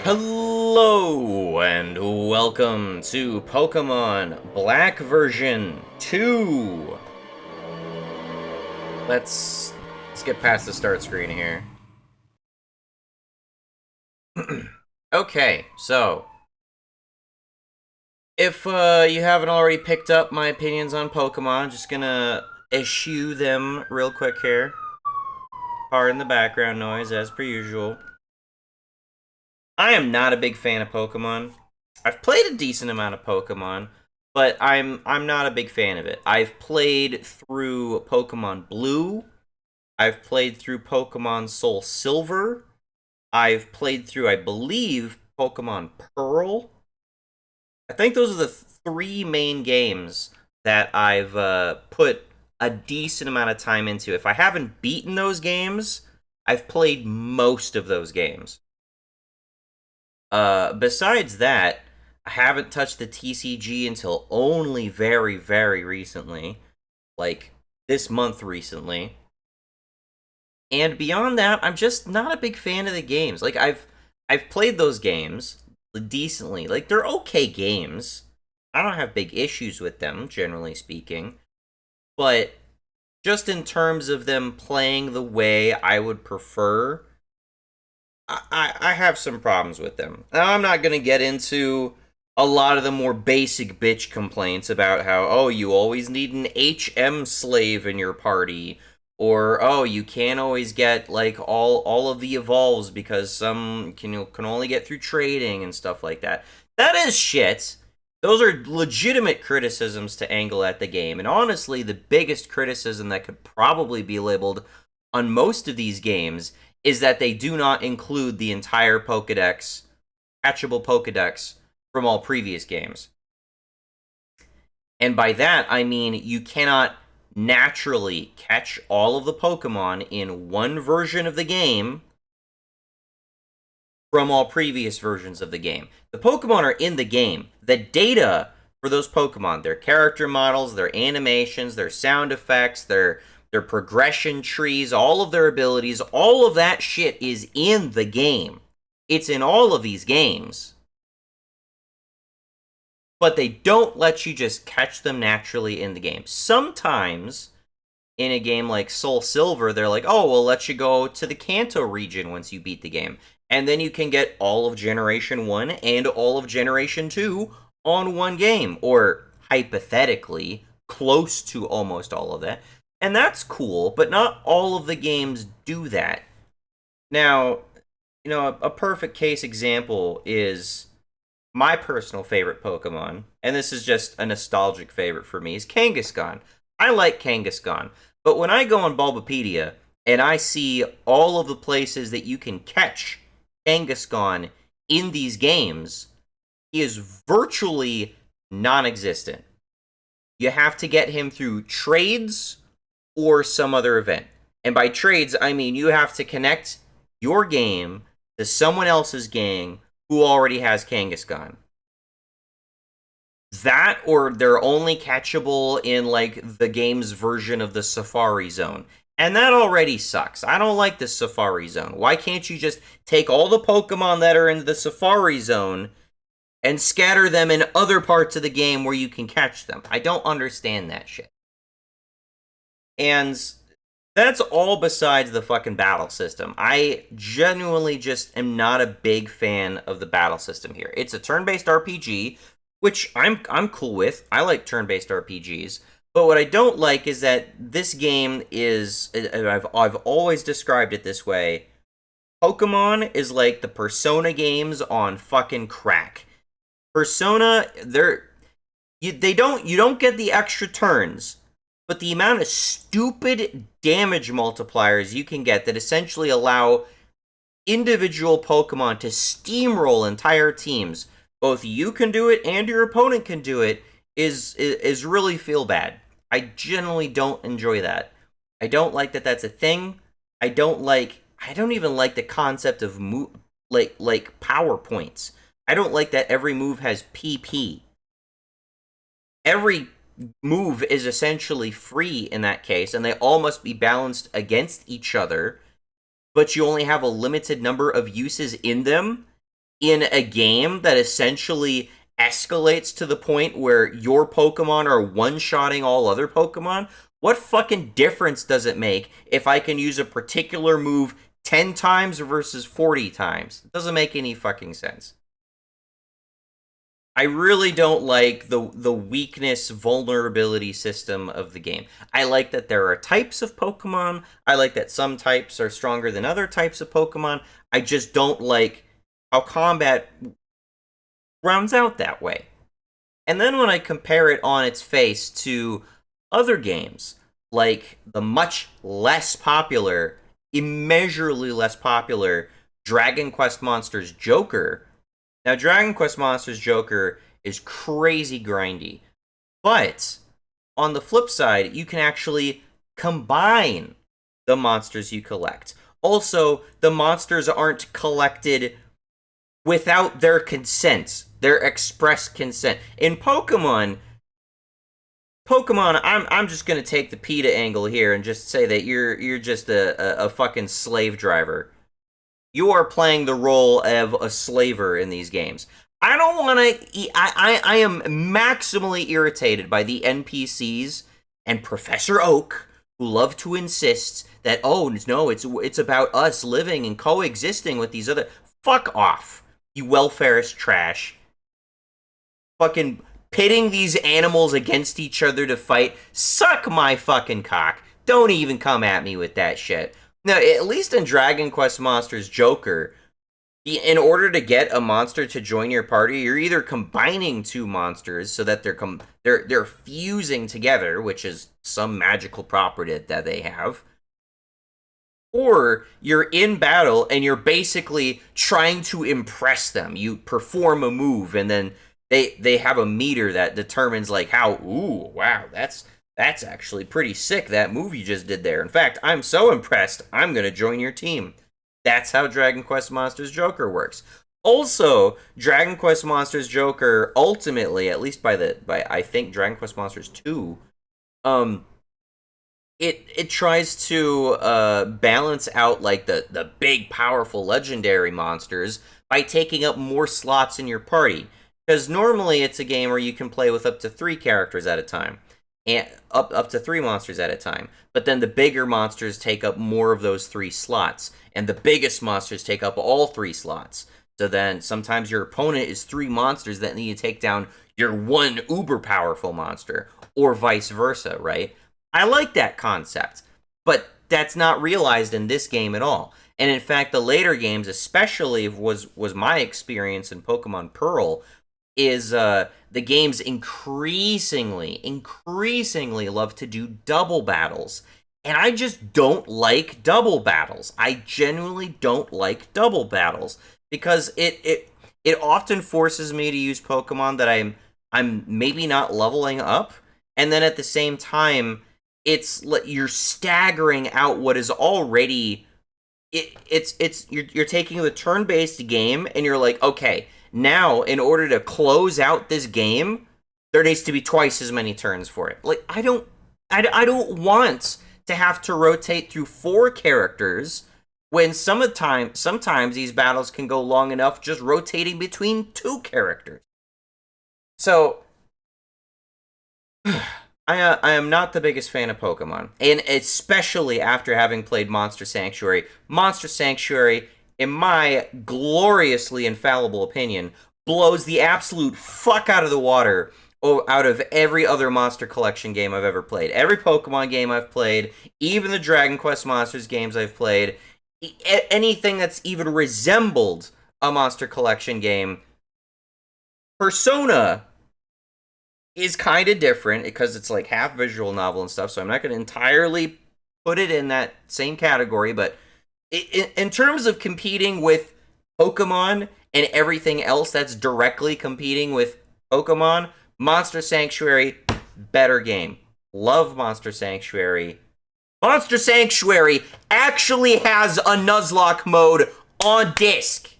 Hello and welcome to Pokemon Black version 2. Let's get past the start screen here. Okay, so if you haven't already picked up my opinions on Pokemon, I'm just gonna eschew them real quick here. Pardon the background noise as per usual. I am not a big fan of Pokemon. I've played a decent amount of Pokemon, but I'm not a big fan of it. I've played through Pokemon Blue. I've played through Pokemon Soul Silver. I've played through, I believe, Pokemon Pearl. I think those are the three main games that I've put a decent amount of time into. If I haven't beaten those games, I've played most of those games. Besides that, I haven't touched the TCG until only very, very recently. Like, this month recently. And beyond that, I'm just not a big fan of the games. Like, I've played those games decently. Like, they're okay games. I don't have big issues with them, generally speaking. But just in terms of them playing the way I would prefer, I have some problems with them. Now, I'm not going to get into a lot of the more basic bitch complaints about how, oh, you always need an HM slave in your party, or, oh, you can't always get, like, all of the evolves because some can only get through trading and stuff like that. That is shit. Those are legitimate criticisms to angle at the game, and honestly, the biggest criticism that could probably be labeled on most of these games is that they do not include the entire Pokedex, catchable Pokedex, from all previous games. And by that, I mean you cannot naturally catch all of the Pokemon in one version of the game from all previous versions of the game. The Pokemon are in the game. The data for those Pokemon, their character models, their animations, their sound effects, their progression trees, all of their abilities, all of that shit is in the game. It's in all of these games. But they don't let you just catch them naturally in the game. Sometimes, in a game like Soul Silver, they're like, oh, we'll let you go to the Kanto region once you beat the game. And then you can get all of Generation 1 and all of Generation 2 on one game. Or, hypothetically, close to almost all of that. And that's cool, but not all of the games do that. Now, a perfect case example is my personal favorite Pokemon, and this is just a nostalgic favorite for me, is Kangaskhan. I like Kangaskhan, but when I go on Bulbapedia and I see all of the places that you can catch Kangaskhan in these games, he is virtually non-existent. You have to get him through trades or some other event. And by trades, I mean you have to connect your game to someone else's game who already has Kangaskhan. That, or they're only catchable in, like, the game's version of the Safari Zone. And that already sucks. I don't like the Safari Zone. Why can't you just take all the Pokemon that are in the Safari Zone and scatter them in other parts of the game where you can catch them? I don't understand that shit. And that's all besides the fucking battle system. I genuinely just am not a big fan of the battle system here. It's a turn-based RPG. which I'm cool with. I like turn-based RPGs. But what I don't like is that this game is, I've always described it this way. Pokemon is like the Persona games on fucking crack. Persona, you don't get the extra turns, but the amount of stupid damage multipliers you can get that essentially allow individual Pokemon to steamroll entire teams, both you can do it and your opponent can do it, is really feel bad. I generally don't enjoy that. I don't like that that's a thing. I don't even like the concept of like power points. I don't like that every move has PP. Every move is essentially free in that case, and they all must be balanced against each other, but you only have a limited number of uses in them in a game that essentially escalates to the point where your Pokemon are one-shotting all other Pokemon. What fucking difference does it make if I can use a particular move 10 times versus 40 times? It doesn't make any fucking sense. I really don't like the weakness vulnerability system of the game. I like that there are types of Pokemon. I like that some types are stronger than other types of Pokemon. I just don't like how combat rounds out that way. And then when I compare it on its face to other games, like the much less popular, immeasurably less popular Dragon Quest Monsters Joker. Now, Dragon Quest Monsters Joker is crazy grindy, but on the flip side, you can actually combine the monsters you collect. Also, the monsters aren't collected without their consent, their express consent. In Pokemon, I'm just gonna take the PETA angle here and just say that you're just a fucking slave driver. You are playing the role of a slaver in these games. I don't want to. I am maximally irritated by the NPCs and Professor Oak, who love to insist that no, it's about us living and coexisting with these other. Fuck off, you welfarist trash. Fucking pitting these animals against each other to fight. Suck my fucking cock. Don't even come at me with that shit. Now, at least in Dragon Quest Monsters Joker, in order to get a monster to join your party, you're either combining two monsters so that they're fusing together, which is some magical property that they have, or you're in battle and you're basically trying to impress them. You perform a move and then they have a meter that determines like how, ooh, wow, that's actually pretty sick, that move you just did there. In fact, I'm so impressed, I'm going to join your team. That's how Dragon Quest Monsters Joker works. Also, Dragon Quest Monsters Joker ultimately, at least by I think Dragon Quest Monsters 2, it tries to balance out like the big powerful legendary monsters by taking up more slots in your party. Because normally it's a game where you can play with up to 3 characters at a time. And up to 3 monsters at a time. But then the bigger monsters take up more of those 3 slots. And the biggest monsters take up all 3 slots. So then sometimes your opponent is 3 monsters that need to take down your one uber powerful monster. Or vice versa, right? I like that concept. But that's not realized in this game at all. And in fact, the later games, especially was my experience in Pokemon Pearl, is the games increasingly love to do double battles. And I just don't like double battles. I genuinely don't like double battles because it often forces me to use Pokemon that I'm maybe not leveling up, and then at the same time you're staggering out what is already you're taking the turn-based game and you're like, okay, now in order to close out this game, there needs to be twice as many turns for it. Like I don't want to have to rotate through 4 characters when sometimes these battles can go long enough just rotating between 2 characters. So I am not the biggest fan of Pokemon, and especially after having played Monster Sanctuary. Monster Sanctuary, in my gloriously infallible opinion, blows the absolute fuck out of the water out of every other Monster Collection game I've ever played. Every Pokemon game I've played, even the Dragon Quest Monsters games I've played, anything that's even resembled a Monster Collection game. Persona is kind of different because it's like half visual novel and stuff, so I'm not going to entirely put it in that same category, but in terms of competing with Pokemon and everything else that's directly competing with Pokemon, Monster Sanctuary, better game. Love Monster Sanctuary. Monster Sanctuary actually has a Nuzlocke mode on disc.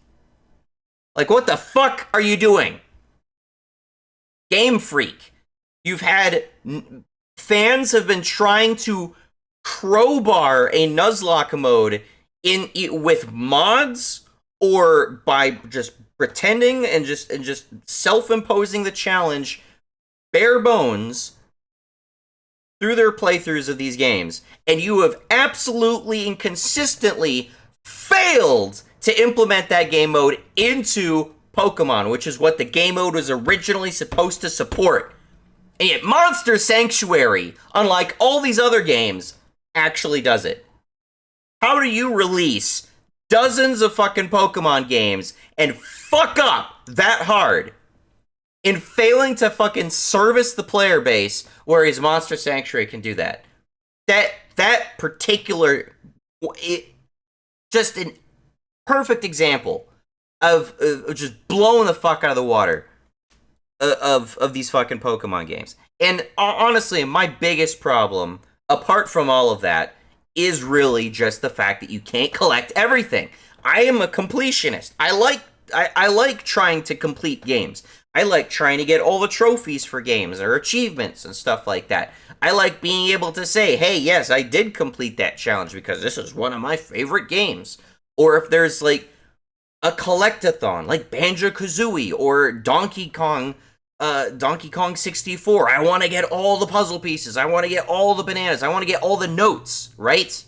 Like, what the fuck are you doing? Game Freak. You've had fans have been trying to crowbar a Nuzlocke mode in with mods or by just pretending and just self-imposing the challenge bare bones through their playthroughs of these games, and you have absolutely and consistently failed to implement that game mode into Pokemon, which is what the game mode was originally supposed to support. And yet Monster Sanctuary, unlike all these other games, actually does it. How do you release dozens of fucking Pokemon games and fuck up that hard in failing to fucking service the player base, whereas Monster Sanctuary can do that? That particular, just an perfect example of just blowing the fuck out of the water of these fucking Pokemon games. And honestly, my biggest problem, apart from all of that, is really just the fact that you can't collect everything. I am a completionist. I like trying to complete games. I like trying to get all the trophies for games or achievements and stuff like that. I like being able to say, hey, yes, I did complete that challenge because this is one of my favorite games. Or if there's like a collectathon like Banjo-Kazooie or Donkey Kong 64. I want to get all the puzzle pieces. I want to get all the bananas. I want to get all the notes, right?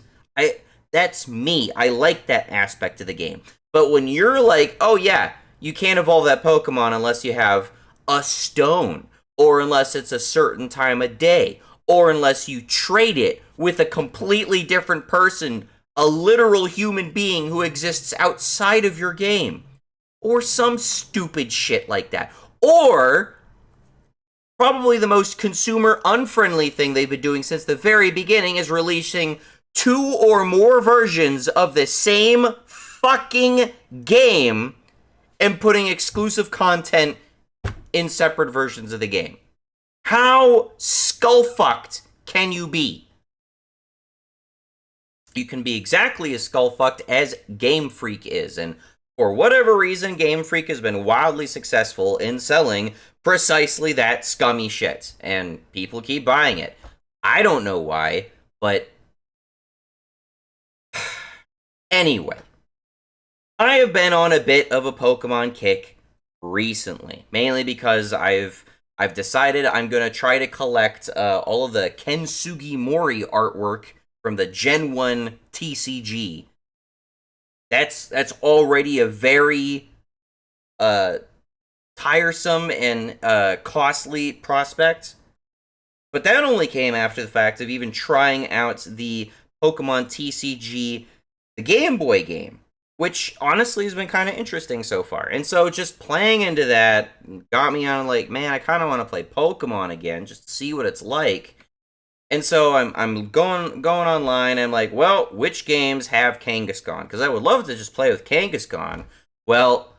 That's me. I like that aspect of the game. But when you're like, oh yeah, you can't evolve that Pokemon unless you have a stone, or unless it's a certain time of day, or unless you trade it with a completely different person, a literal human being who exists outside of your game, or some stupid shit like that. Or probably the most consumer unfriendly thing they've been doing since the very beginning is releasing 2 or more versions of the same fucking game and putting exclusive content in separate versions of the game. How skull-fucked can you be? You can be exactly as skull-fucked as Game Freak is, and for whatever reason, Game Freak has been wildly successful in selling precisely that scummy shit, and people keep buying it. I don't know why, but anyway, I have been on a bit of a Pokemon kick recently, mainly because I've decided I'm gonna try to collect all of the Kensugi Mori artwork from the Gen 1 TCG. That's already a very tiresome and costly prospect. But that only came after the fact of even trying out the Pokemon TCG, the Game Boy game, which honestly has been kind of interesting so far. And so just playing into that got me on like, man, I kind of want to play Pokemon again, just to see what it's like. And so I'm going online. I'm like, well, which games have Kangaskhan? Because I would love to just play with Kangaskhan. Well,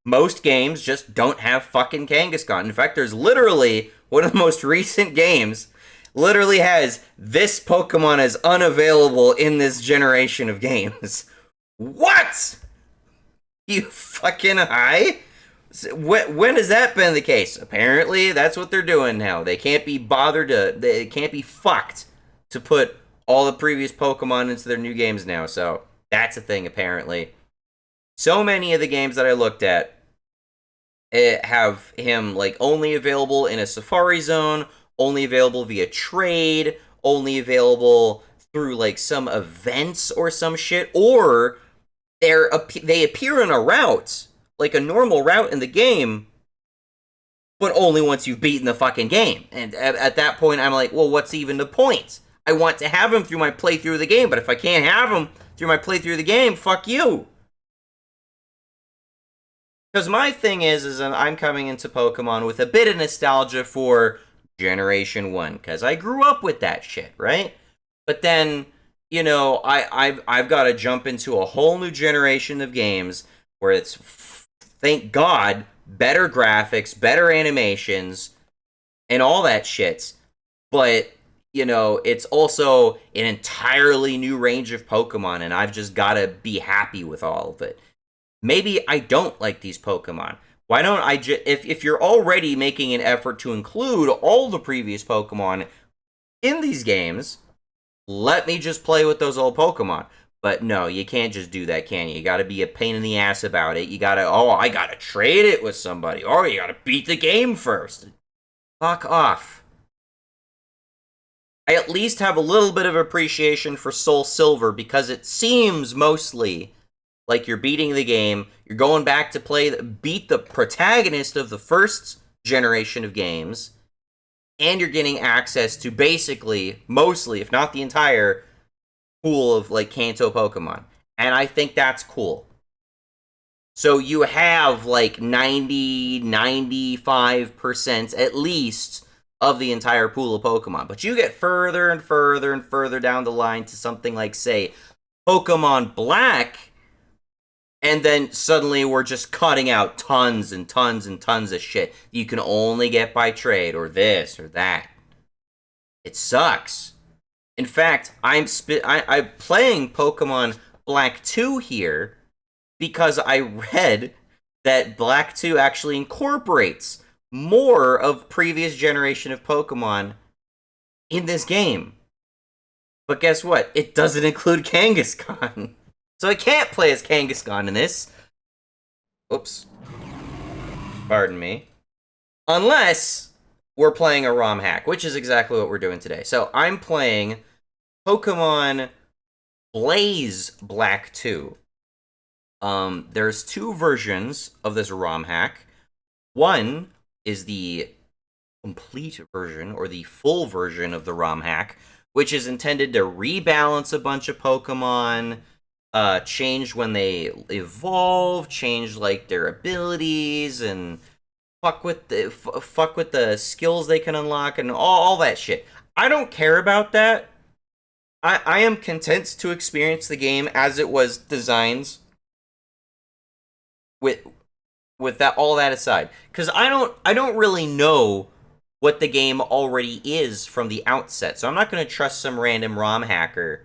most games just don't have fucking Kangaskhan. In fact, there's literally one of the most recent games literally has this Pokemon is unavailable in this generation of games. What? You fucking high? When has that been the case? Apparently, that's what they're doing now. They can't be bothered they can't be fucked to put all the previous Pokemon into their new games now. So, that's a thing, apparently. So many of the games that I looked at have him, like, only available in a Safari Zone, only available via trade, only available through, like, some events or some shit, or they appear in a route, like a normal route in the game, but only once you've beaten the fucking game. And at that point, I'm like, well, what's even the point? I want to have him through my playthrough of the game, but if I can't have him through my playthrough of the game, fuck you. Because my thing is I'm coming into Pokemon with a bit of nostalgia for Generation 1, because I grew up with that shit, right? But then, you know, I've got to jump into a whole new generation of games where it's, thank God, better graphics, better animations, and all that shit. But, you know, it's also an entirely new range of Pokemon, and I've just got to be happy with all of it. Maybe I don't like these Pokemon. Why don't I just, if you're already making an effort to include all the previous Pokemon in these games, let me just play with those old Pokemon. But no, you can't just do that, can you? You gotta be a pain in the ass about it. You gotta, oh, I gotta trade it with somebody. Oh, you gotta beat the game first. Fuck off. I at least have a little bit of appreciation for Soul Silver because it seems mostly like you're beating the game, you're going back to beat the protagonist of the first generation of games, and you're getting access to basically, mostly, if not the entire pool of, like, Kanto Pokemon. And I think that's cool. So you have, like, 95% at least of the entire pool of Pokemon. But you get further and further and further down the line to something like, say, Pokemon Black, and then suddenly we're just cutting out tons and tons and tons of shit you can only get by trade, or this, or that. It sucks. In fact, I'm playing Pokemon Black 2 here because I read that Black 2 actually incorporates more of previous generation of Pokemon in this game. But guess what? It doesn't include Kangaskhan. So I can't play as Kangaskhan in this. Oops. Pardon me. Unless we're playing a ROM hack, which is exactly what we're doing today. So I'm playing Pokemon Blaze Black 2. There's two versions of this ROM hack. One is the complete version, or the full version of the ROM hack, which is intended to rebalance a bunch of Pokemon, change when they evolve, change like their abilities, and fuck with the skills they can unlock, and all that shit. I don't care about that. I am content to experience the game as it was designed, with that, all that aside, because I don't really know what the game already is from the outset, so I'm not going to trust some random ROM hacker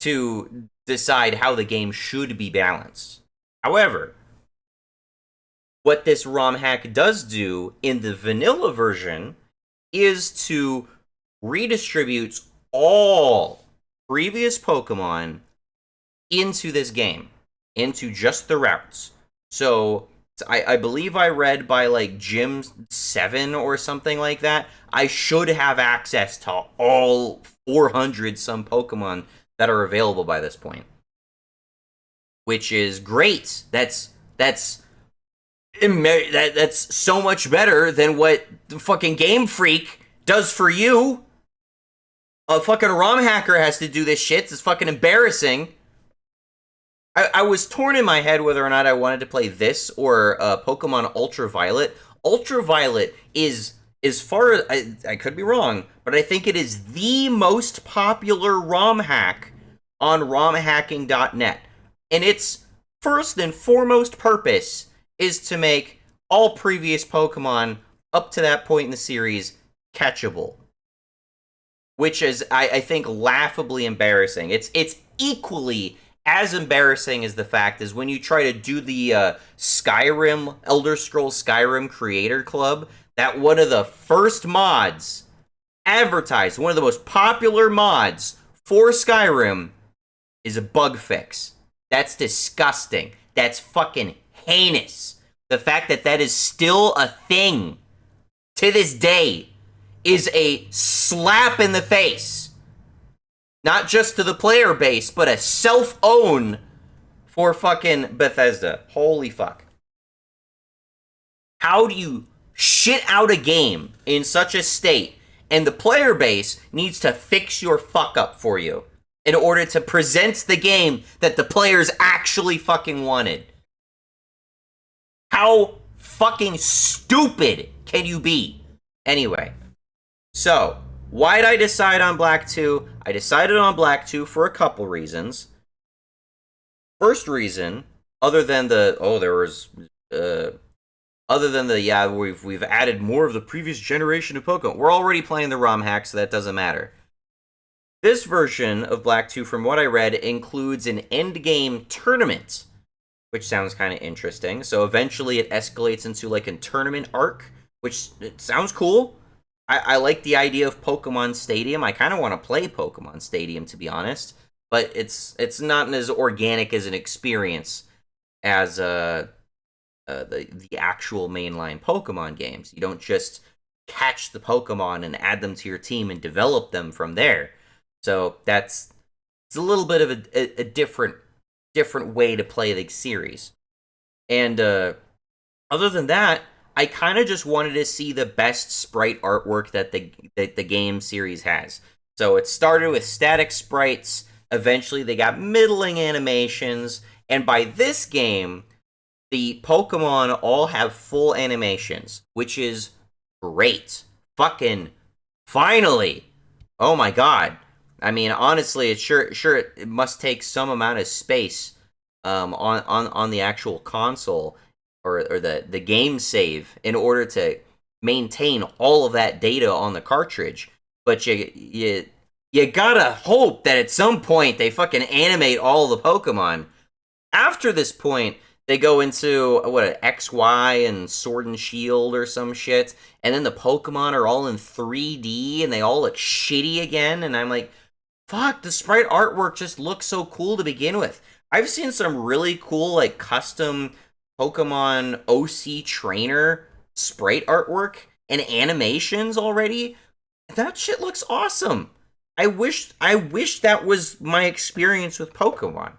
to decide how the game should be balanced. However, what this ROM hack does do in the vanilla version is to redistribute all previous Pokemon into this game, into just the routes. So I believe I read by like Gym 7 or something like that, I should have access to all 400 some Pokemon that are available by this point. Which is great. That's so much better than what the fucking Game Freak does for you. A fucking ROM hacker has to do this shit. It's fucking embarrassing. I was torn in my head whether or not I wanted to play this or Pokemon Ultraviolet. Ultraviolet is, as far as I could be wrong, but I think it is the most popular ROM hack on romhacking.net. And its first and foremost purpose is to make all previous Pokemon up to that point in the series catchable. Which is, I think, laughably embarrassing. It's equally as embarrassing as the fact is when you try to do the Skyrim, Elder Scrolls Skyrim Creator Club, that one of the first mods advertised, one of the most popular mods for Skyrim, is a bug fix. That's disgusting. That's fucking heinous. The fact that that is still a thing to this day is a slap in the face. Not just to the player base, but a self-own for fucking Bethesda. Holy fuck. How do you shit out a game in such a state and the player base needs to fix your fuck up for you in order to present the game that the players actually fucking wanted? How fucking stupid can you be? Anyway, so why'd I decide on Black 2? I decided on Black 2 for a couple reasons. First reason, other than the we've added more of the previous generation of Pokemon. We're already playing the ROM hack, so that doesn't matter. This version of Black 2, from what I read, includes an endgame tournament, which sounds kind of interesting. So eventually it escalates into like a tournament arc, which it sounds cool. I like the idea of Pokemon Stadium. I kind of want to play Pokemon Stadium, to be honest. But it's not as organic as an experience as the actual mainline Pokemon games. You don't just catch the Pokemon and add them to your team and develop them from there. So it's a little bit of a different way to play the series. And other than that, I kind of just wanted to see the best sprite artwork that the game series has. So it started with static sprites. Eventually, they got middling animations. And by this game, the Pokemon all have full animations, which is great. Fucking finally. Oh my god. I mean, honestly, it must take some amount of space on the actual console or the game save in order to maintain all of that data on the cartridge. But you gotta hope that at some point they fucking animate all the Pokemon. After this point, they go into XY and Sword and Shield or some shit, and then the Pokemon are all in 3D and they all look shitty again. And I'm like, fuck, the sprite artwork just looks so cool to begin with. I've seen some really cool like custom Pokemon OC trainer sprite artwork and animations already. That shit looks awesome. I wish that was my experience with Pokemon.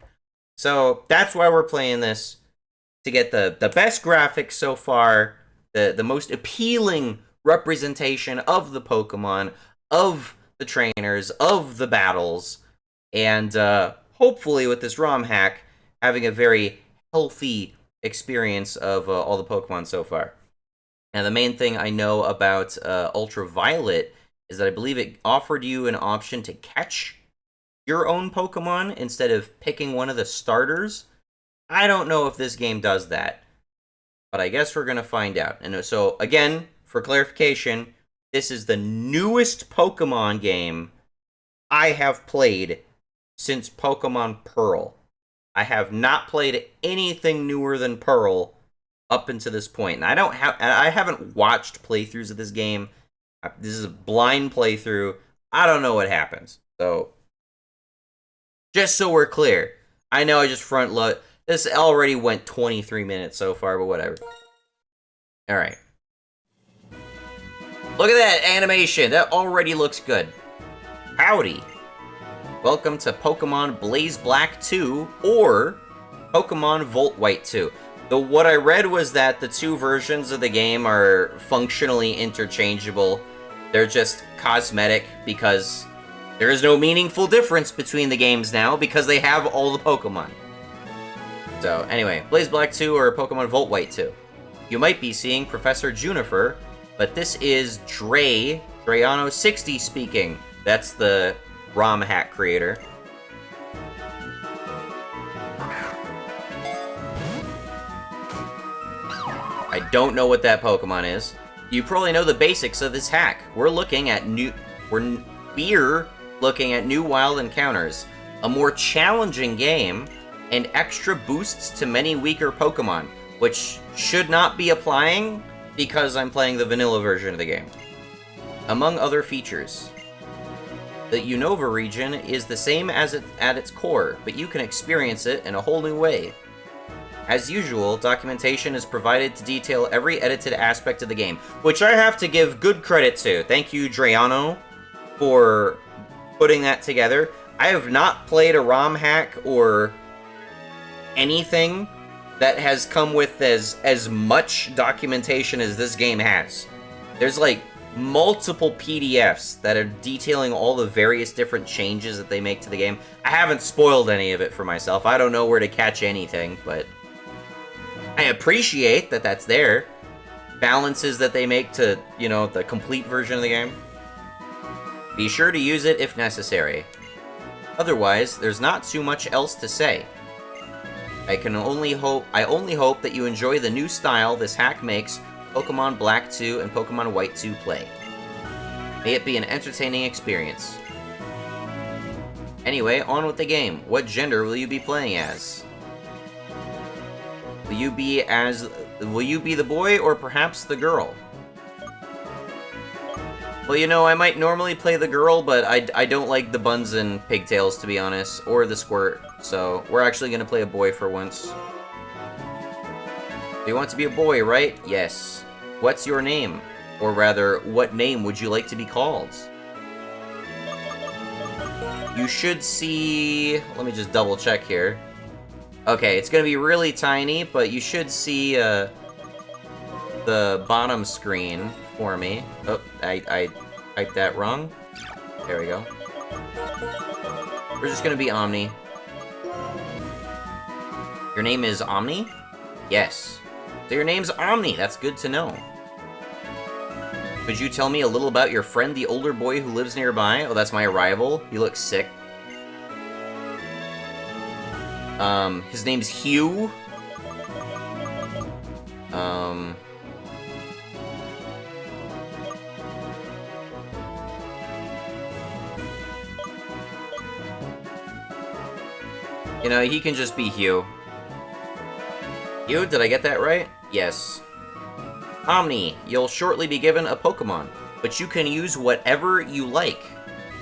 So that's why we're playing this, to get the best graphics so far, the most appealing representation of the Pokemon, of the trainers, of the battles, and hopefully with this ROM hack, having a very healthy experience of all the Pokemon so far. Now, the main thing I know about Ultraviolet is that I believe it offered you an option to catch your own Pokemon instead of picking one of the starters. I don't know if this game does that, but I guess we're going to find out. And so, again, for clarification, this is the newest Pokemon game I have played since Pokemon Pearl. I have not played anything newer than Pearl up until this point. And I haven't watched playthroughs of this game. This is a blind playthrough. I don't know what happens. So, just so we're clear, I know I just front load. This already went 23 minutes so far, but whatever. Alright. Look at that animation. That already looks good. Howdy. Welcome to Pokemon Blaze Black 2 or Pokemon Volt White 2. What I read was that the two versions of the game are functionally interchangeable. They're just cosmetic because there is no meaningful difference between the games now because they have all the Pokemon. So, anyway, Blaze Black 2 or Pokemon Volt White 2. You might be seeing Professor Junifer, but this is Drayano60 speaking. That's the ROM hack creator. I don't know what that Pokemon is. You probably know the basics of this hack. We're looking at new wild encounters, a more challenging game, and extra boosts to many weaker Pokemon, which should not be applying because I'm playing the vanilla version of the game. Among other features, the Unova region is the same as at its core, but you can experience it in a whole new way. As usual, documentation is provided to detail every edited aspect of the game, which I have to give good credit to. Thank you, Drayano, for putting that together. I have not played a ROM hack or anything that has come with as much documentation as this game has. There's like multiple PDFs that are detailing all the various different changes that they make to the game. I haven't spoiled any of it for myself. I don't know where to catch anything, but I appreciate that that's there. Balances that they make to, you know, the complete version of the game. Be sure to use it if necessary. Otherwise, there's not too much else to say. I only hope that you enjoy the new style this hack makes Pokemon Black 2 and Pokemon White 2 play. May it be an entertaining experience. Anyway, on with the game. What gender will you be playing as? Will you be the boy or perhaps the girl? Well, you know, I might normally play the girl, but I don't like the buns and pigtails, to be honest, or the squirt, so we're actually gonna play a boy for once. You want to be a boy, right? Yes. What's your name? Or rather, what name would you like to be called? You should see... Let me just double check here. Okay, it's gonna be really tiny, but you should see the bottom screen for me. Oh, I typed that wrong. There we go. We're just gonna be Omni. Your name is Omni? Yes. So your name's Omni, that's good to know. Could you tell me a little about your friend, the older boy who lives nearby? Oh, that's my rival. He looks sick. His name's Hugh. You know, he can just be Hugh. Hugh, did I get that right? Yes. Omni, you'll shortly be given a Pokemon, but you can use whatever you like.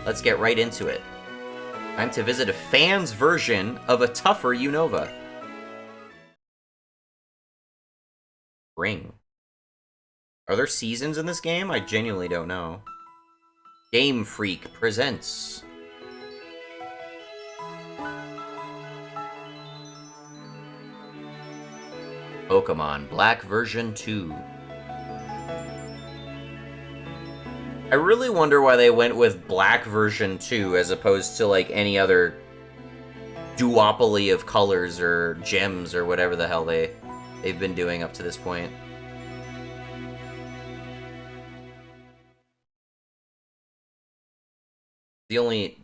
Let's get right into it. Time to visit a fan's version of a tougher Unova. Ring. Are there seasons in this game? I genuinely don't know. Game Freak presents... Pokemon Black version 2. I really wonder why they went with Black version 2 as opposed to like any other duopoly of colors or gems or whatever the hell they've been doing up to this point. The only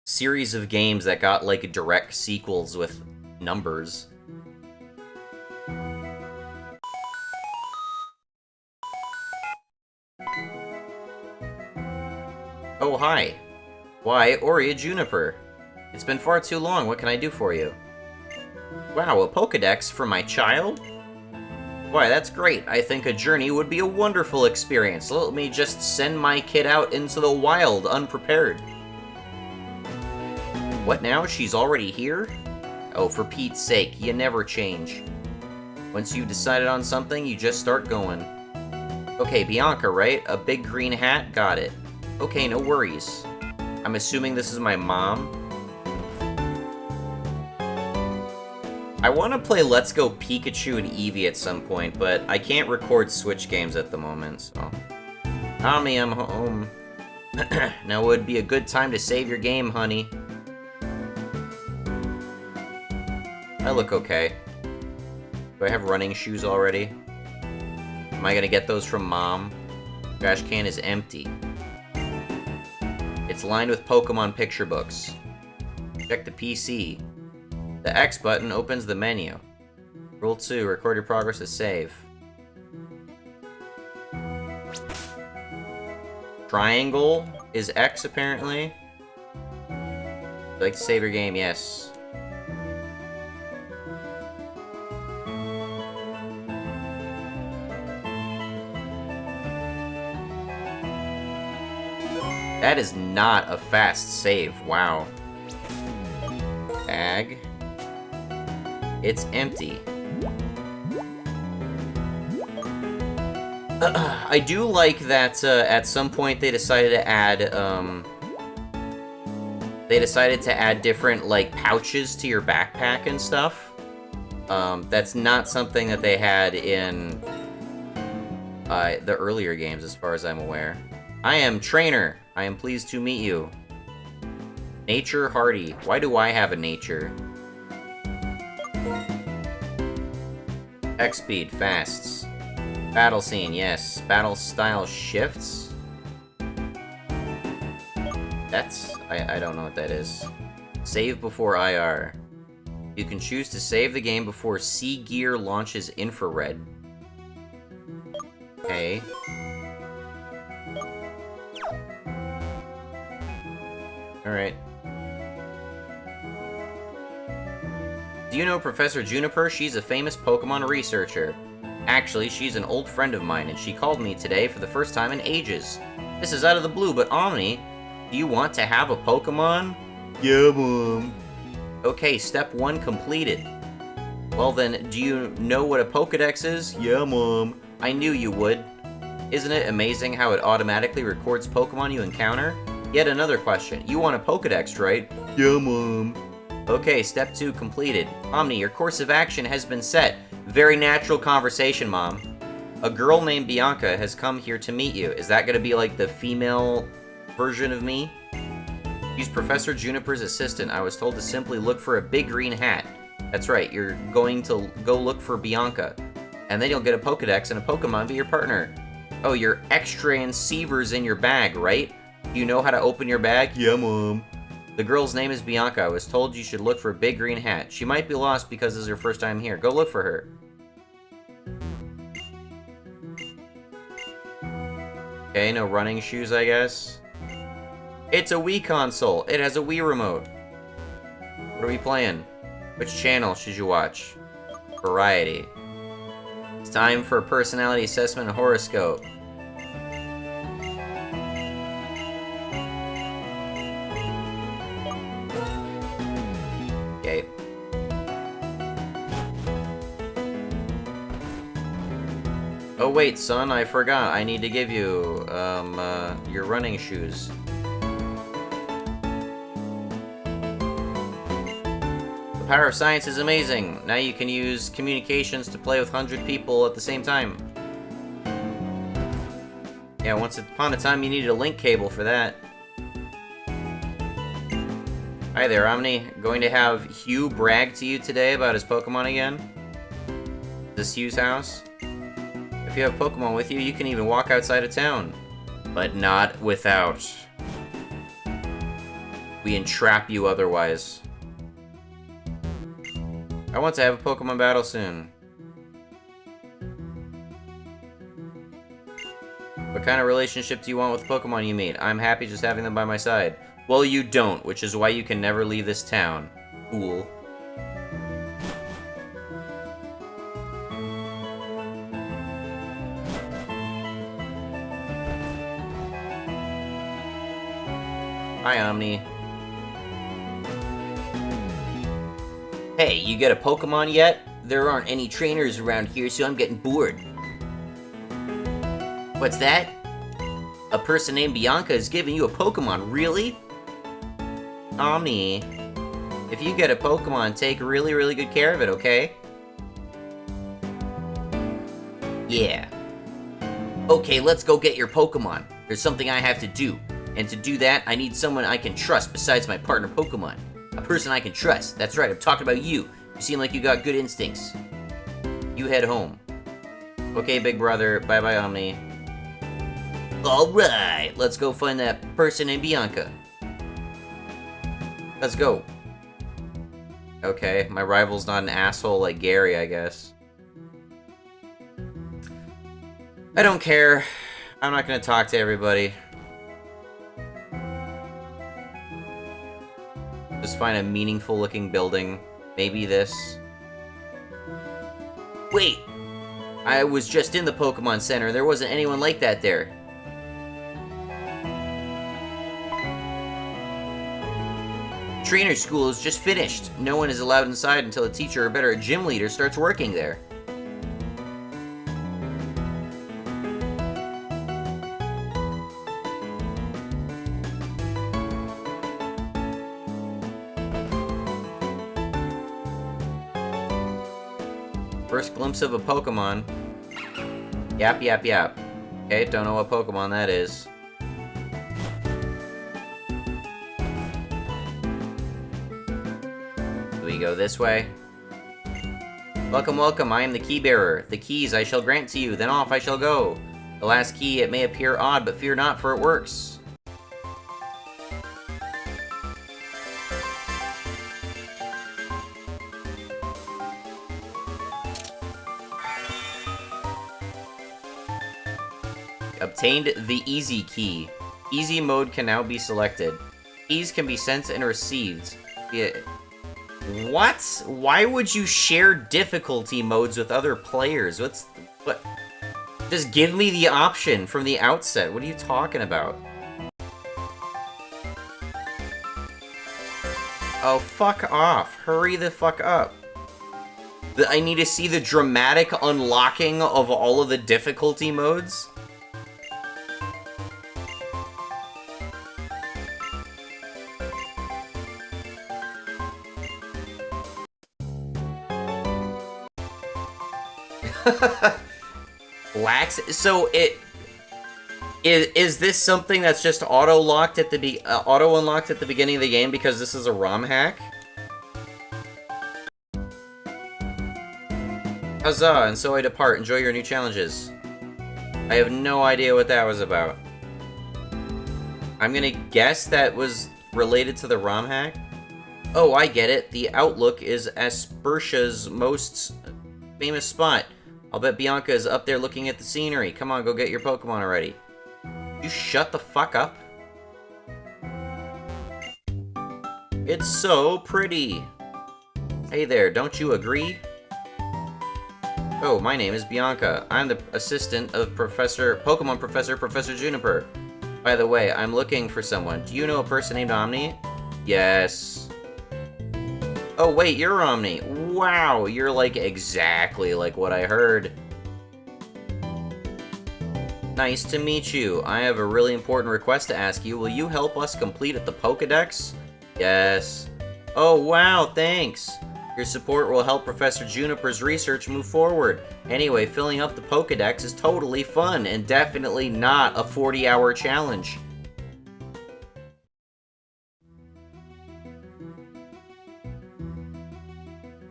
series of games that got like direct sequels with numbers. Oh, hi. Why, Aurea Juniper. It's been far too long. What can I do for you? Wow, a Pokedex for my child? Why, that's great. I think a journey would be a wonderful experience. Let me just send my kid out into the wild, unprepared. What now? She's already here? Oh, for Pete's sake, you never change. Once you've decided on something, you just start going. Okay, Bianca, right? A big green hat? Got it. Okay, no worries. I'm assuming this is my mom. I want to play Let's Go Pikachu and Eevee at some point, but I can't record Switch games at the moment, so... Tommy, I'm home. Now would be a good time to save your game, honey. I look okay. Do I have running shoes already? Am I gonna get those from Mom? Trash can is empty. It's lined with Pokemon picture books. Check the PC. The X button opens the menu. Rule 2, record your progress as save. Triangle is X, apparently. Would you like to save your game? Yes. That is not a fast save. Wow. Bag. It's empty. I do like that at some point they decided to add different like pouches to your backpack and stuff. That's not something that they had in the earlier games, as far as I'm aware. I am Trainer. I am pleased to meet you. Nature Hardy. Why do I have a nature? X-Speed, fasts. Battle scene, yes. Battle style shifts? That's... I don't know what that is. Save before IR. You can choose to save the game before C gear launches infrared. Okay. Alright. Do you know Professor Juniper? She's a famous Pokemon researcher. Actually, she's an old friend of mine, and she called me today for the first time in ages. This is out of the blue, but Omni, do you want to have a Pokemon? Yeah, Mom. Okay, step 1 completed. Well then, do you know what a Pokedex is? Yeah, Mom. I knew you would. Isn't it amazing how it automatically records Pokemon you encounter? Yet another question. You want a Pokedex, right? Yeah, Mom. Okay, step 2 completed. Omni, your course of action has been set. Very natural conversation, Mom. A girl named Bianca has come here to meet you. Is that gonna be like the female version of me? She's Professor Juniper's assistant. I was told to simply look for a big green hat. That's right, you're going to go look for Bianca. And then you'll get a Pokedex and a Pokemon be your partner. Oh, your X-Transceiver's in your bag, right? Do you know how to open your bag? Yeah, Mom. The girl's name is Bianca. I was told you should look for a big green hat. She might be lost because this is her first time here. Go look for her. Okay, no running shoes, I guess. It's a Wii console. It has a Wii remote. What are we playing? Which channel should you watch? Variety. It's time for a personality assessment and horoscope. Okay. Oh wait, son, I forgot. I need to give you, your running shoes. The power of science is amazing. Now you can use communications to play with 100 people at the same time. Yeah, once upon a time you needed a link cable for that. Hi there, Omni. Going to have Hugh brag to you today about his Pokemon again? Is this Hugh's house? If you have Pokemon with you, you can even walk outside of town. But not without. We entrap you otherwise. I want to have a Pokemon battle soon. What kind of relationship do you want with the Pokemon you meet? I'm happy just having them by my side. Well, you don't, which is why you can never leave this town. Fool. Hi, Omni. Hey, you get a Pokemon yet? There aren't any trainers around here, so I'm getting bored. What's that? A person named Bianca is giving you a Pokemon, really? Omni, if you get a Pokemon, take really, really good care of it, okay? Yeah. Okay, let's go get your Pokemon. There's something I have to do. And to do that, I need someone I can trust besides my partner Pokemon. A person I can trust. That's right, I'm talking about you. You seem like you got good instincts. You head home. Okay, big brother. Bye-bye, Omni. Alright, let's go find that person named Bianca. Let's go. Okay, my rival's not an asshole like Gary, I guess. I don't care. I'm not gonna talk to everybody. Just find a meaningful looking building. Maybe this. Wait! I was just in the Pokemon Center. There wasn't anyone like that there. Trainer school is just finished. No one is allowed inside until a teacher or better, a gym leader starts working there. First glimpse of a Pokemon. Yap, yap, yap. Okay, don't know what Pokemon that is. Do we go this way? Welcome, welcome, I am the key bearer. The keys I shall grant to you, then off I shall go. The last key, it may appear odd, but fear not, for it works. Obtained the easy key. Easy mode can now be selected. Keys can be sent and received. What? Why would you share difficulty modes with other players? What? Just give me the option from the outset. What are you talking about? Oh, fuck off. Hurry the fuck up. I need to see the dramatic unlocking of all of the difficulty modes? Lax. So is this something that's just auto unlocked at the beginning of the game because this is a ROM hack? Huzzah! And so I depart. Enjoy your new challenges. I have no idea what that was about. I'm gonna guess that was related to the ROM hack. Oh, I get it. The Outlook is Aspertia's most famous spot. I'll bet Bianca is up there looking at the scenery. Come on, go get your Pokemon already. You shut the fuck up. It's so pretty. Hey there, don't you agree? Oh, my name is Bianca. I'm the assistant of Pokemon Professor Juniper. By the way, I'm looking for someone. Do you know a person named Omni? Yes. Oh, wait, you're Omni. Wow, you're like exactly like what I heard. Nice to meet you. I have a really important request to ask you. Will you help us complete the Pokedex? Yes. Oh, wow, thanks. Your support will help Professor Juniper's research move forward. Anyway, filling up the Pokedex is totally fun and definitely not a 40-hour challenge.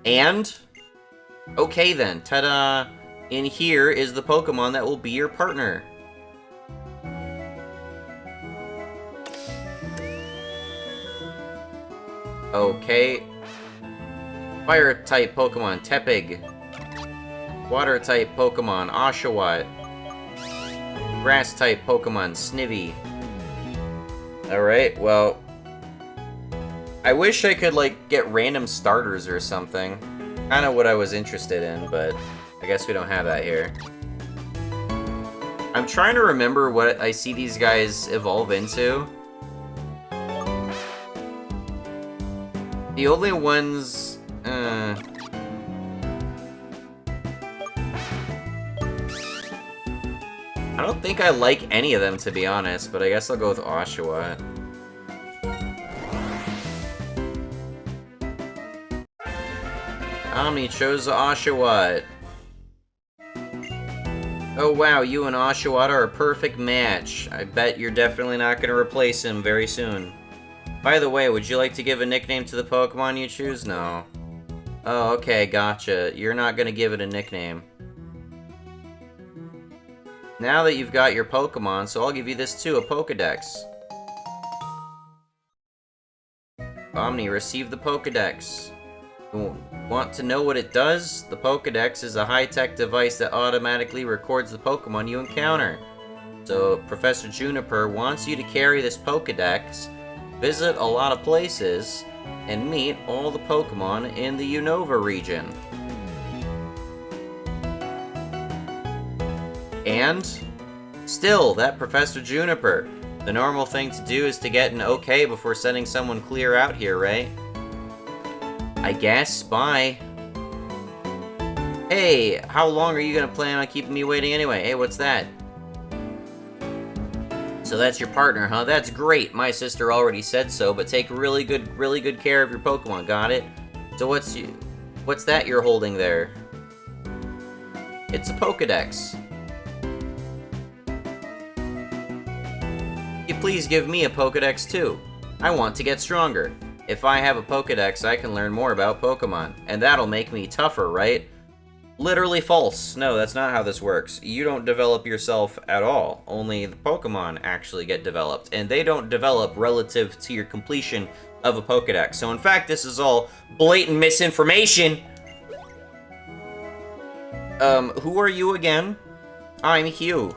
And? Okay then, ta-da! In here is the Pokemon that will be your partner. Okay. Fire-type Pokemon, Tepig. Water-type Pokemon, Oshawott. Grass-type Pokemon, Snivy. Alright, well... I wish I could, like, get random starters or something. Kinda what I was interested in, but I guess we don't have that here. I'm trying to remember what I see these guys evolve into. The only ones... I don't think I like any of them, to be honest, but I guess I'll go with Oshawott. Omni chose Oshawott. Oh wow, you and Oshawott are a perfect match. I bet you're definitely not going to replace him very soon. By the way, would you like to give a nickname to the Pokemon you choose? No. Oh, okay, gotcha. You're not going to give it a nickname. Now that you've got your Pokemon, so I'll give you this too, a Pokedex. Omni, receive the Pokedex. Want to know what it does? The Pokedex is a high-tech device that automatically records the Pokemon you encounter. So, Professor Juniper wants you to carry this Pokedex, visit a lot of places, and meet all the Pokemon in the Unova region. And? Still, that Professor Juniper. The normal thing to do is to get an okay before sending someone clear out here, right? I guess. Bye. Hey, how long are you gonna plan on keeping me waiting anyway? Hey, what's that? So that's your partner, huh? That's great. My sister already said so, but take really good care of your Pokemon, got it? So what's that you're holding there? It's a Pokedex. Can you please give me a Pokedex too? I want to get stronger. If I have a Pokedex, I can learn more about Pokemon. And that'll make me tougher, right? Literally false. No, that's not how this works. You don't develop yourself at all. Only the Pokemon actually get developed. And they don't develop relative to your completion of a Pokedex. So in fact, this is all blatant misinformation. Who are you again? I'm Hugh.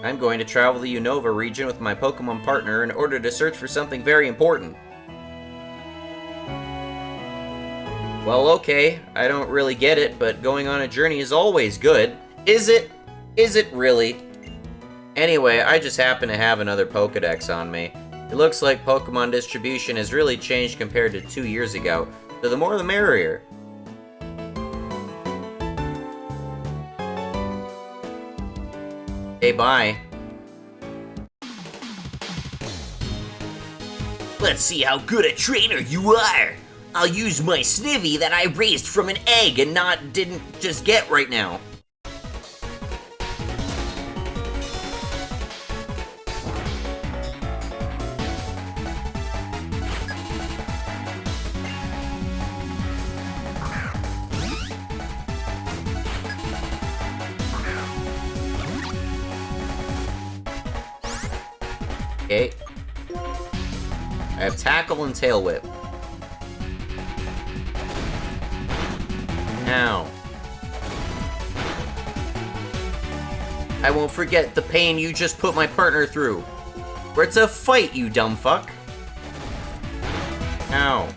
I'm going to travel the Unova region with my Pokemon partner in order to search for something very important. Well, okay, I don't really get it, but going on a journey is always good. Is it? Is it really? Anyway, I just happen to have another Pokedex on me. It looks like Pokemon distribution has really changed compared to 2 years ago, so the more the merrier. Hey, bye. Let's see how good a trainer you are! I'll use my Snivy that I raised from an egg and didn't just get right now. Okay. I have Tackle and Tail Whip. Ow. I won't forget the pain you just put my partner through. It's a fight, you dumb fuck. Ow.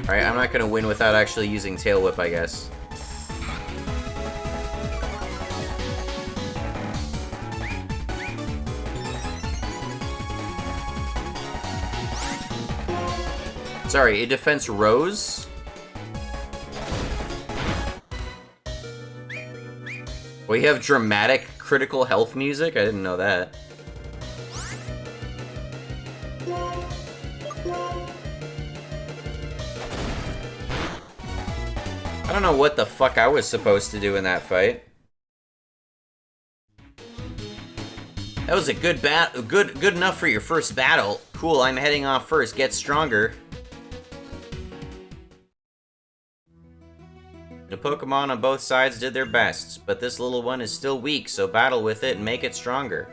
Alright, I'm not gonna win without actually using Tail Whip, I guess. Sorry, a defense rose? We have dramatic critical health music? I didn't know that. I don't know what the fuck I was supposed to do in that fight. That was a good good enough for your first battle. Cool, I'm heading off first. Get stronger. The Pokemon on both sides did their best, but this little one is still weak, so battle with it and make it stronger.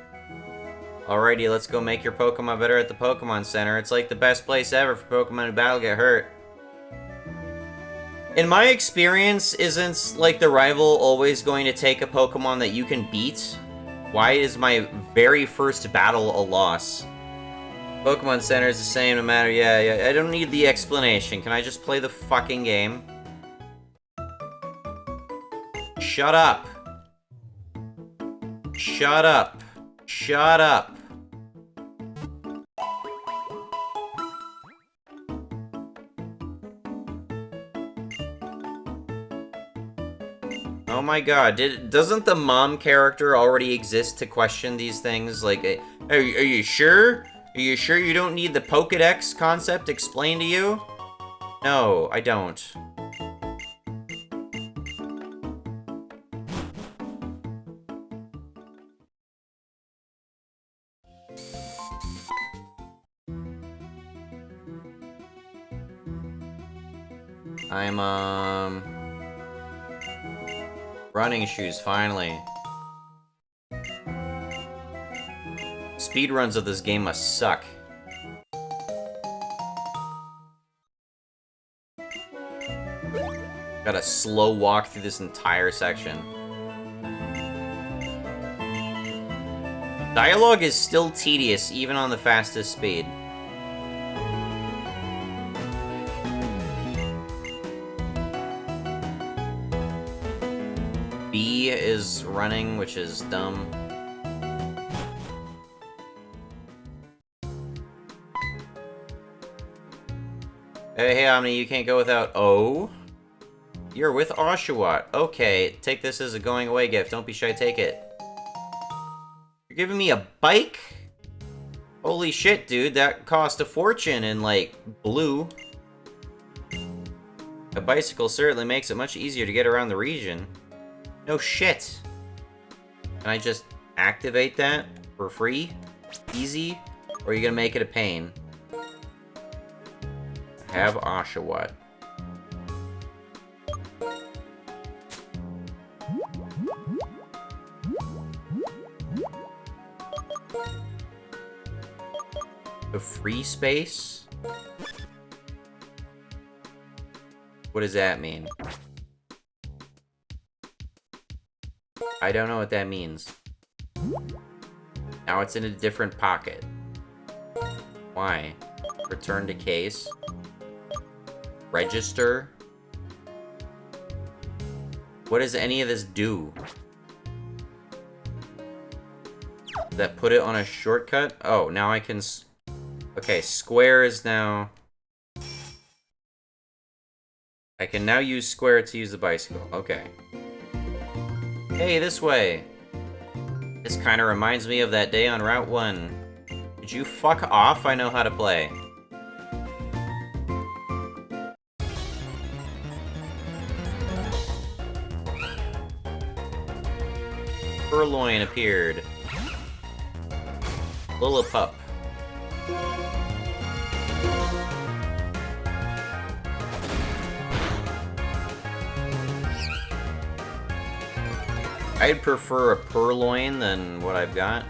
Alrighty, let's go make your Pokemon better at the Pokemon Center. It's like the best place ever for Pokemon who battle get hurt. In my experience, isn't like the rival always going to take a Pokemon that you can beat? Why is my very first battle a loss? Pokemon Center is the same no matter, yeah, I don't need the explanation. Can I just play the fucking game? Shut up. Shut up. Shut up. Oh my god, doesn't the mom character already exist to question these things? Like, are you sure? Are you sure you don't need the Pokedex concept explained to you? No, I don't. I'm, running shoes, finally. Speedruns of this game must suck. Gotta slow walk through this entire section. Dialogue is still tedious, even on the fastest speed. B is running, which is dumb. Hey, Omni, you can't go without O. You're with Oshawott. Okay, take this as a going away gift. Don't be shy, take it. You're giving me a bike? Holy shit, dude, that cost a fortune in, like, blue. A bicycle certainly makes it much easier to get around the region. No shit. Can I just activate that for free? Easy? Or are you gonna make it a pain? Have Oshawott. The free space? What does that mean? I don't know what that means. Now it's in a different pocket. Why? Return to case. Register. What does any of this do? Does that put it on a shortcut? Oh, now I can... Okay, square is now... I can now use square to use the bicycle. Okay. Hey, this way! This kinda reminds me of that day on Route 1. Did you fuck off? I know how to play. Purloin appeared. Lillipup. I'd prefer a purloin than what I've got.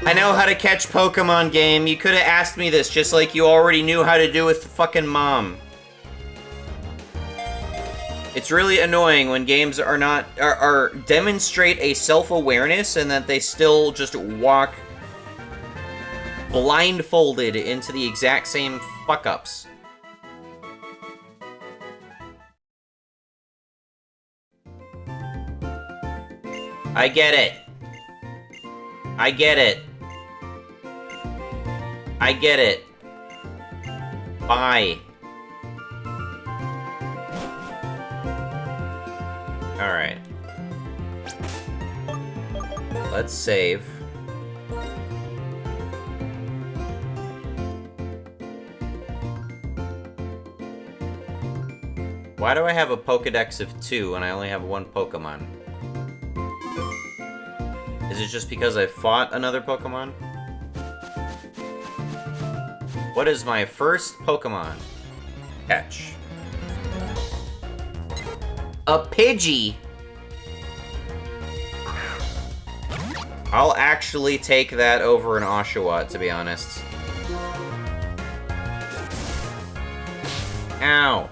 I know how to catch Pokemon, game. You could have asked me this just like you already knew how to do with fucking Mom. It's really annoying when games are not demonstrate a self-awareness and that they still just walk blindfolded into the exact same fuck-ups. I get it. I get it. I get it. Bye. Alright. Let's save. Why do I have a Pokedex of 2 and I only have 1 Pokemon? Is it just because I fought another Pokemon? What is my first Pokemon? Catch. A Pidgey! I'll actually take that over an Oshawott, to be honest. Ow.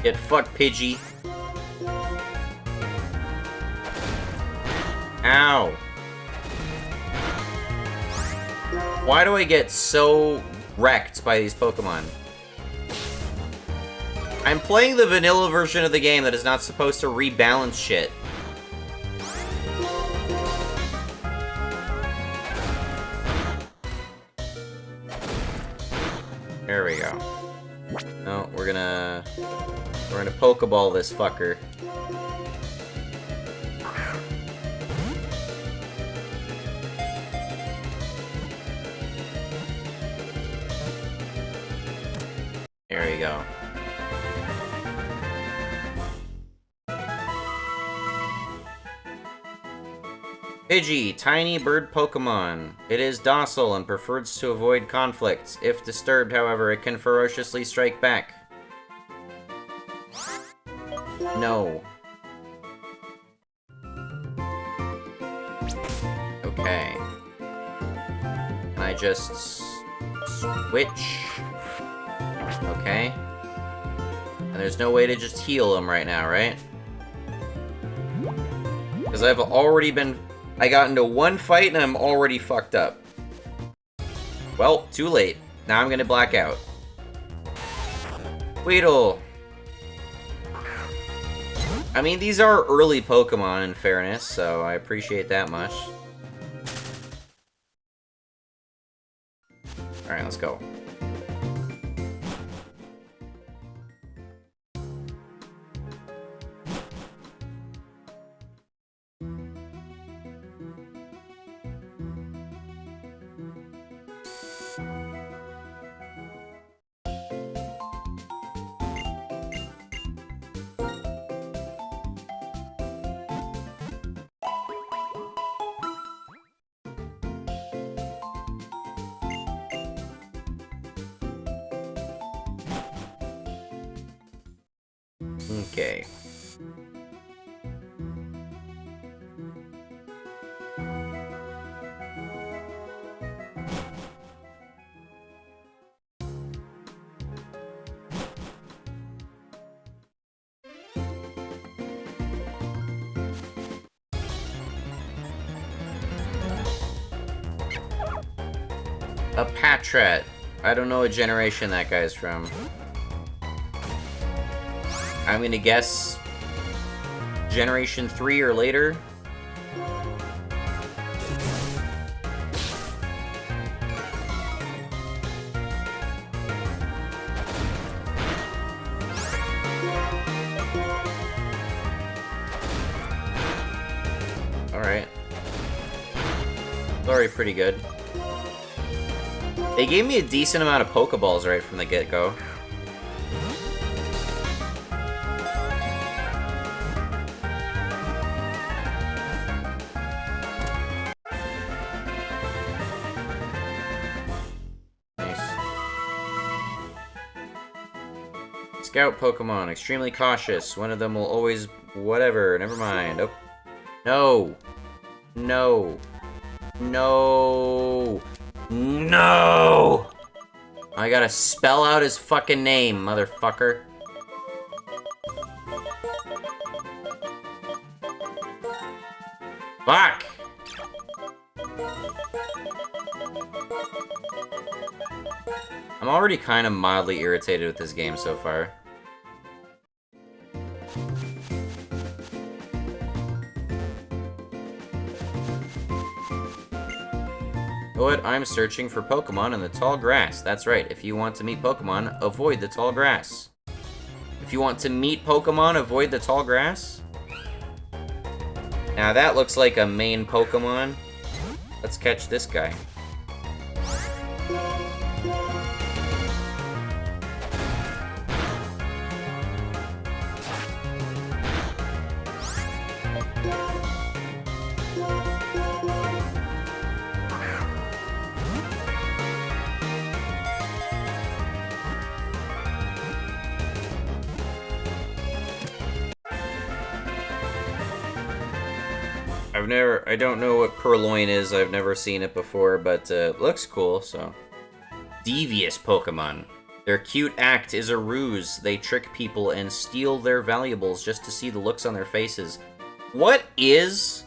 Get fucked, Pidgey. Ow. Why do I get so wrecked by these Pokemon? I'm playing the vanilla version of the game that is not supposed to rebalance shit. There we go. No, we're gonna Pokeball this fucker. There we go. Pidgey, tiny bird Pokemon. It is docile and prefers to avoid conflicts. If disturbed, however, it can ferociously strike back. No. Okay. Can I just switch? Okay. And there's no way to just heal him right now, right? Because I've already been... I got into one fight and I'm already fucked up. Well, too late. Now I'm gonna black out. Weedle. I mean, these are early Pokemon, in fairness, so I appreciate that much. Alright, let's go. Okay. A Patrat. I don't know what generation that guy's from. I'm gonna guess Generation 3 or later. Alright. Already pretty good. They gave me a decent amount of Pokeballs right from the get-go. Scout Pokemon, extremely cautious. One of them will always... whatever, never mind. Oh. No! No! No! No! I gotta spell out his fucking name, motherfucker. Fuck! I'm already kind of mildly irritated with this game so far. What? I'm searching for Pokemon in the tall grass. That's right. If you want to meet Pokemon, avoid the tall grass. If you want to meet Pokemon, avoid the tall grass? Now that looks like a main Pokemon. Let's catch this guy. I don't know what Purloin is, I've never seen it before, but it looks cool, so. Devious Pokemon. Their cute act is a ruse. They trick people and steal their valuables just to see the looks on their faces. What is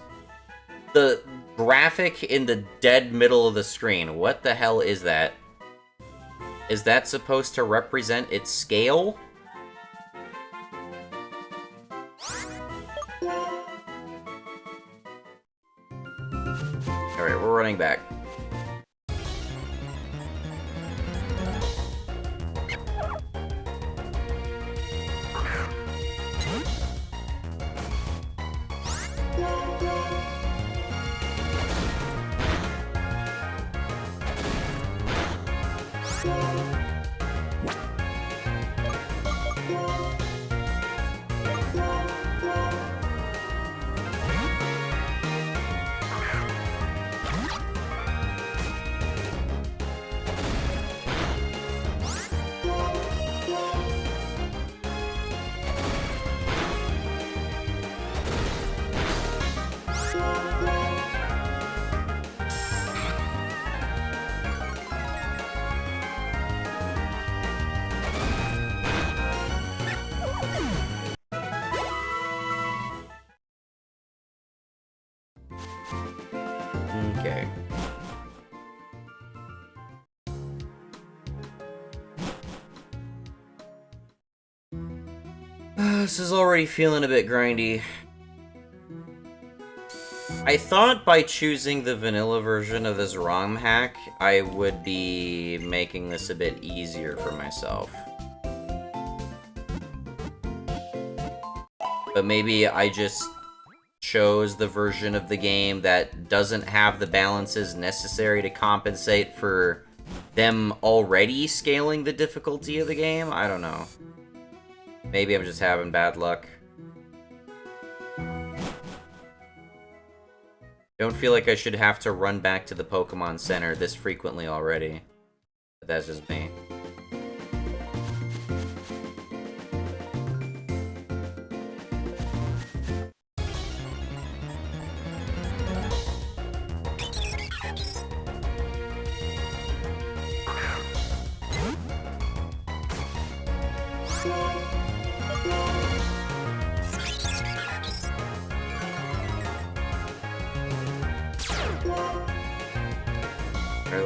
the graphic in the dead middle of the screen? What the hell is that? Is that supposed to represent its scale? Alright, we're running back. Okay. This is already feeling a bit grindy. I thought by choosing the vanilla version of this ROM hack, I would be making this a bit easier for myself. But maybe I just chose the version of the game that doesn't have the balances necessary to compensate for them already scaling the difficulty of the game? I don't know. Maybe I'm just having bad luck. Don't feel like I should have to run back to the Pokemon Center this frequently already. But that's just me.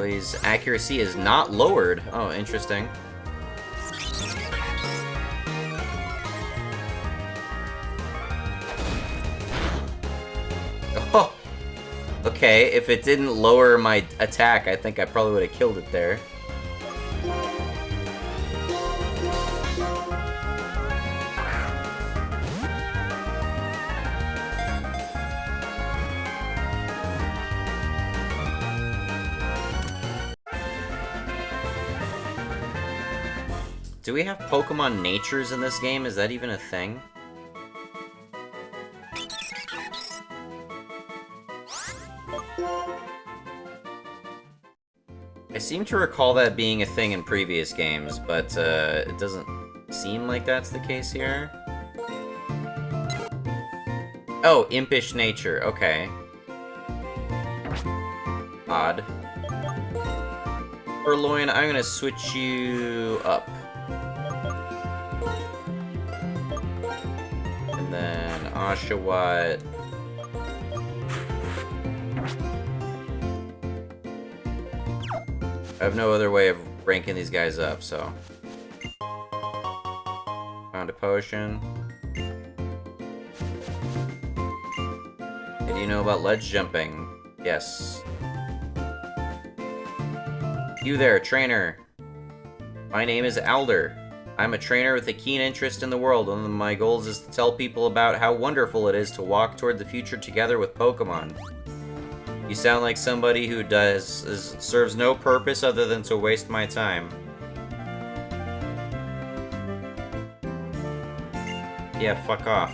his accuracy is not lowered. Oh, interesting. Oh! Okay, if it didn't lower my attack, I think I probably would have killed it there. Do we have Pokemon natures in this game? Is that even a thing? I seem to recall that being a thing in previous games, but it doesn't seem like that's the case here. Oh, impish nature, okay. Odd. Purloin, I'm gonna switch you up. And then Oshawott. I have no other way of ranking these guys up, so. Found a potion. Hey, do you know about ledge jumping? Yes. You there, trainer. My name is Alder. I'm a trainer with a keen interest in the world. One of my goals is to tell people about how wonderful it is to walk toward the future together with Pokemon. You sound like somebody who serves no purpose other than to waste my time. Yeah, fuck off.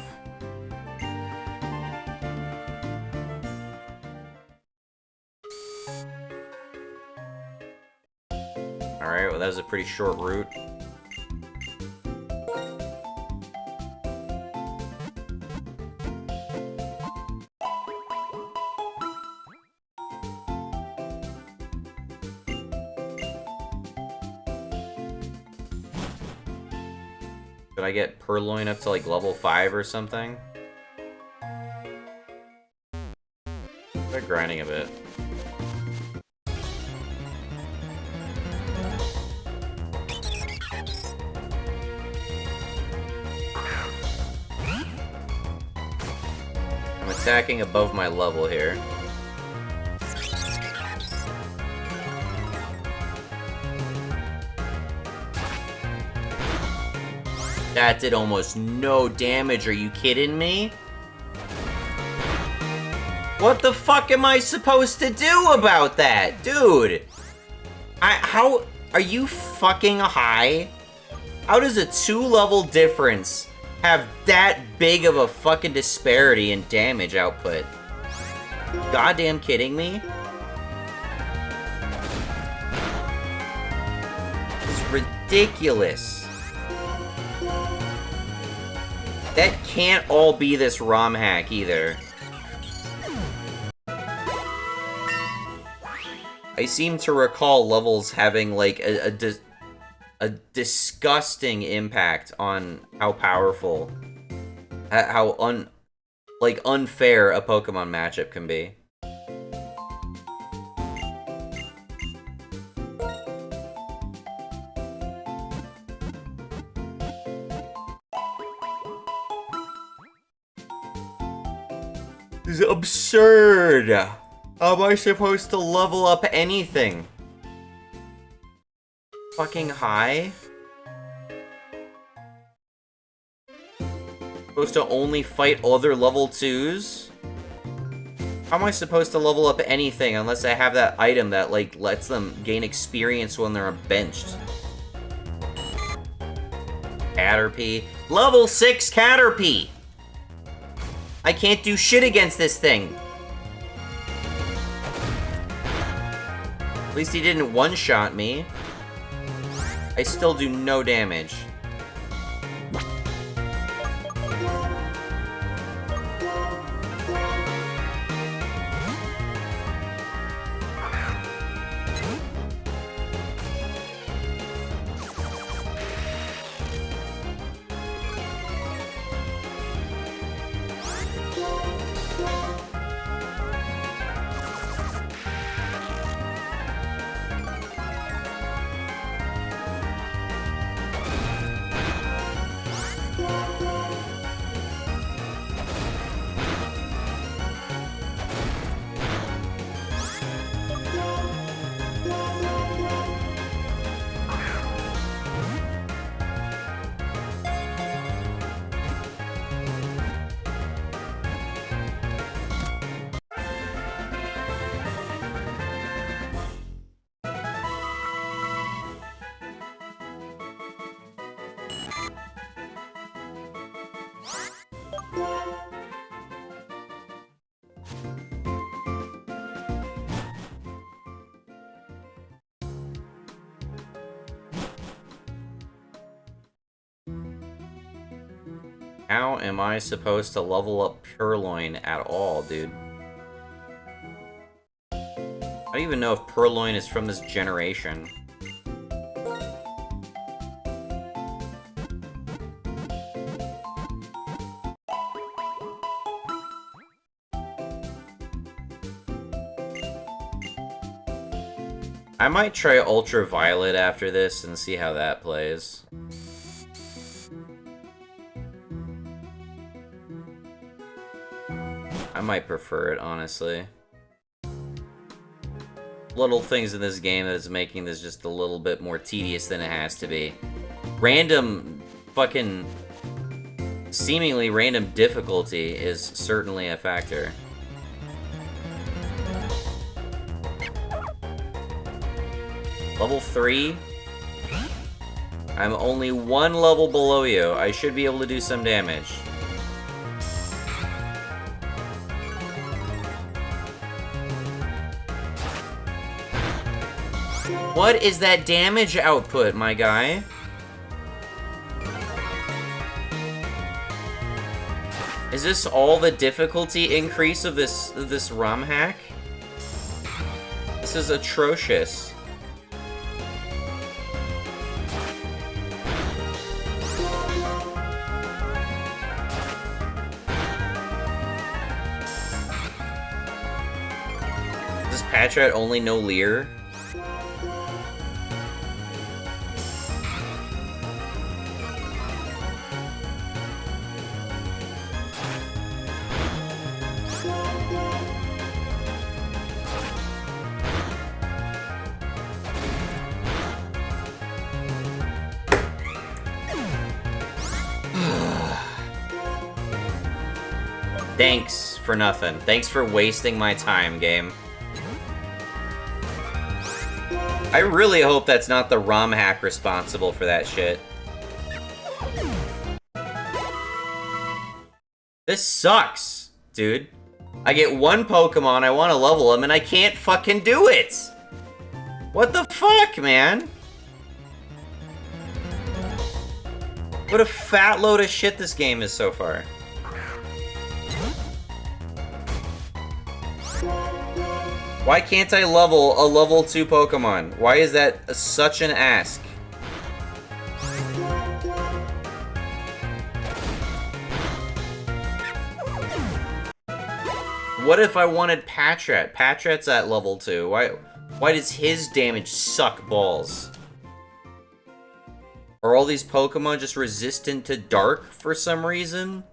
Alright, well that was a pretty short route. Should I get Purloin up to like level 5 or something? They're grinding a bit. I'm attacking above my level here. That did almost no damage, are you kidding me? What the fuck am I supposed to do about that? Dude! How... Are you fucking high? How does a 2-level difference have that big of a fucking disparity in damage output? Goddamn kidding me? It's ridiculous. That can't all be this ROM hack either. I seem to recall levels having like a disgusting impact on how powerful, how unfair a Pokemon matchup can be. This is absurd! How am I supposed to level up anything? Fucking high? Supposed to only fight other level 2s? How am I supposed to level up anything unless I have that item that, like, lets them gain experience when they're benched? Caterpie. Level 6 Caterpie! I can't do shit against this thing. At least he didn't one-shot me. I still do no damage. How am I supposed to level up Purloin at all, dude? I don't even know if Purloin is from this generation. I might try Ultraviolet after this and see how that plays. I might prefer it, honestly. Little things in this game that is making this just a little bit more tedious than it has to be. Random fucking... seemingly random difficulty is certainly a factor. Level 3? I'm only one level below you. I should be able to do some damage. What is that damage output, my guy? Is this all the difficulty increase of this romhack? This is atrocious. Does Patrat only know Leer? Thanks for nothing. Thanks for wasting my time, game. I really hope that's not the ROM hack responsible for that shit. This sucks, dude. I get one Pokemon, I want to level him, and I can't fucking do it! What the fuck, man? What a fat load of shit this game is so far. Why can't I level a level 2 Pokemon? Why is that such an ask? What if I wanted Patrat? Patrat's at level 2. Why does his damage suck balls? Are all these Pokemon just resistant to dark for some reason?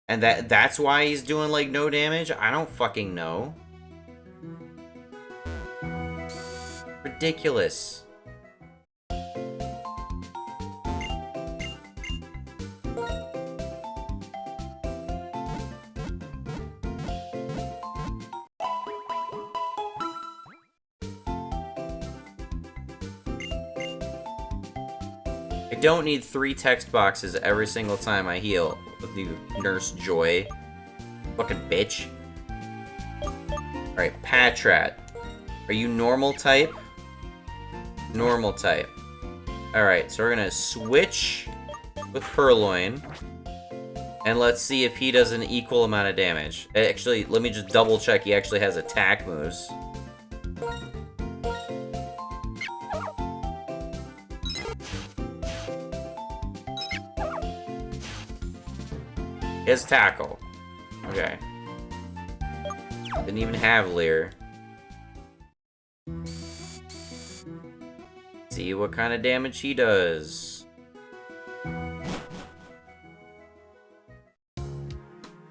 And that's why he's doing like no damage? I don't fucking know. Ridiculous. I don't need 3 text boxes every single time I heal with you, Nurse Joy. Fucking bitch. Alright, Patrat. Are you normal type? Normal type. Alright, so we're gonna switch with Purloin. And let's see if he does an equal amount of damage. Actually, let me just double check he actually has attack moves. He has Tackle. Okay. Didn't even have Leer. See what kind of damage he does.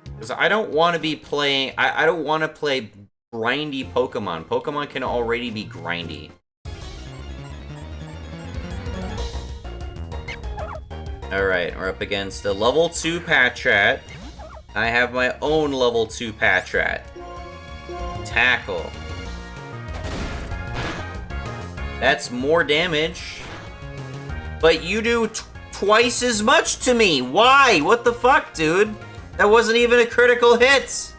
Because I don't want to be playing... I don't want to play grindy Pokemon. Pokemon can already be grindy. Alright, we're up against a level 2 Patrat. I have my own level 2 Patrat. Tackle. That's more damage. But you do twice as much to me. Why? What the fuck, dude? That wasn't even a critical hit.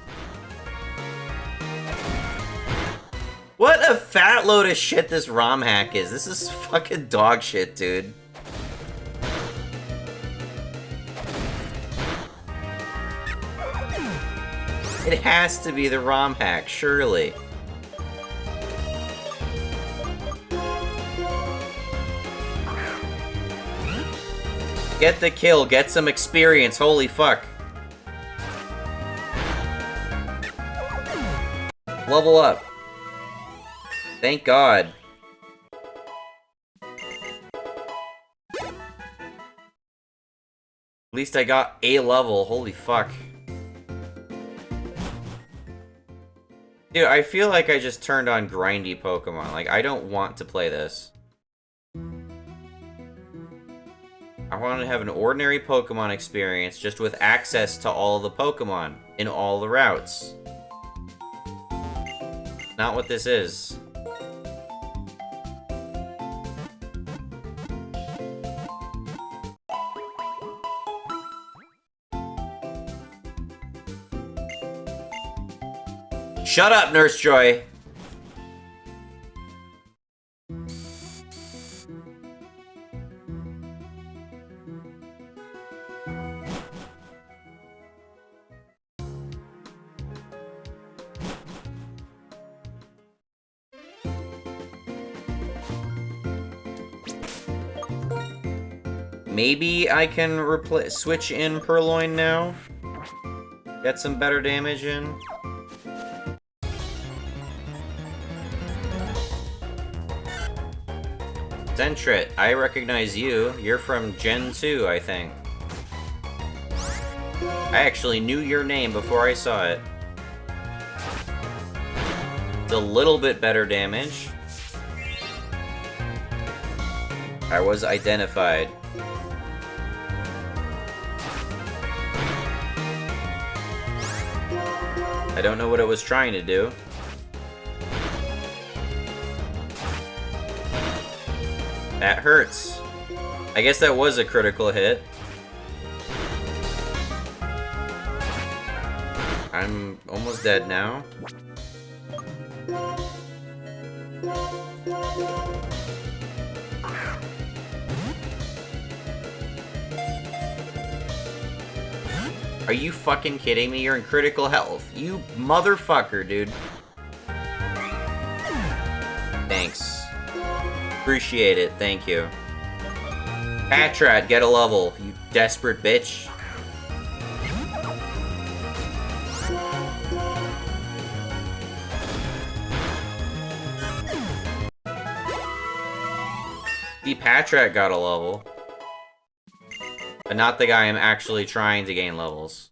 What a fat load of shit this ROM hack is. This is fucking dog shit, dude. It has to be the romhack, surely. Get the kill, get some experience, holy fuck. Level up. Thank God. At least I got a level, holy fuck. Dude, I feel like I just turned on grindy Pokemon. Like, I don't want to play this. I want to have an ordinary Pokemon experience just with access to all the Pokemon in all the routes. Not what this is. Shut up, Nurse Joy! Maybe I can switch in Purloin now? Get some better damage in? Zentrit, I recognize you. You're from Gen 2, I think. I actually knew your name before I saw it. It's a little bit better damage. I was identified. I don't know what it was trying to do. That hurts. I guess that was a critical hit. I'm almost dead now. Are you fucking kidding me? You're in critical health. You motherfucker, dude. Thanks. Appreciate it, thank you. Patrat, get a level, you desperate bitch. The Patrat got a level. But not the guy I'm actually trying to gain levels.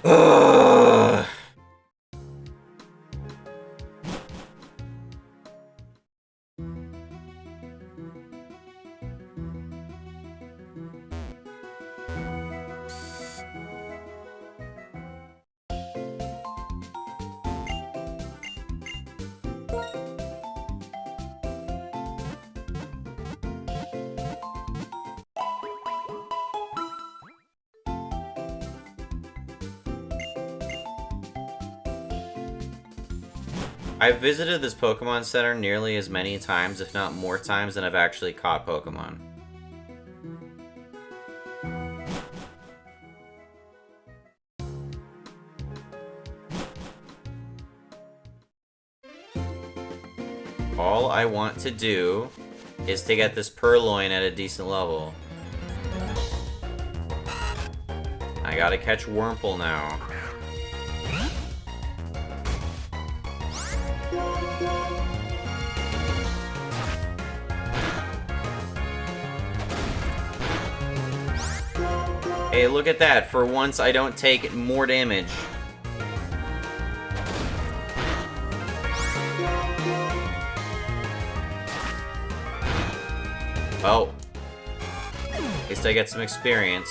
Ugh. I've visited this Pokemon Center nearly as many times, if not more times, than I've actually caught Pokemon. All I want to do is to get this Purloin at a decent level. I gotta catch Wurmple now. Hey, look at that. For once, I don't take more damage. Oh. At least I get some experience.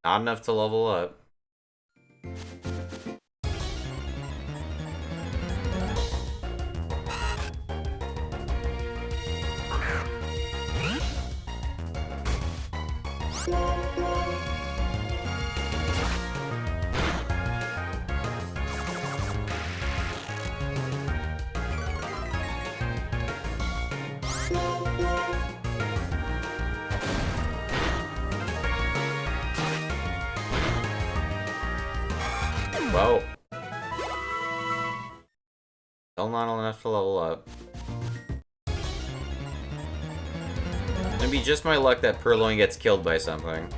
Not enough to level up. Well, still not enough to level up. It's gonna be just my luck that Purloin gets killed by something.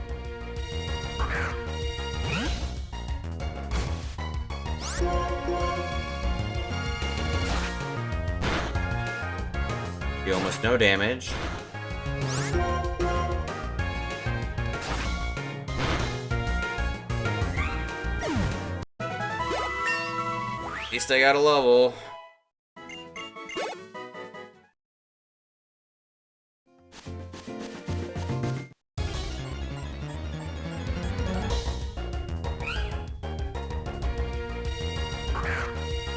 Do almost no damage. At least I got a level.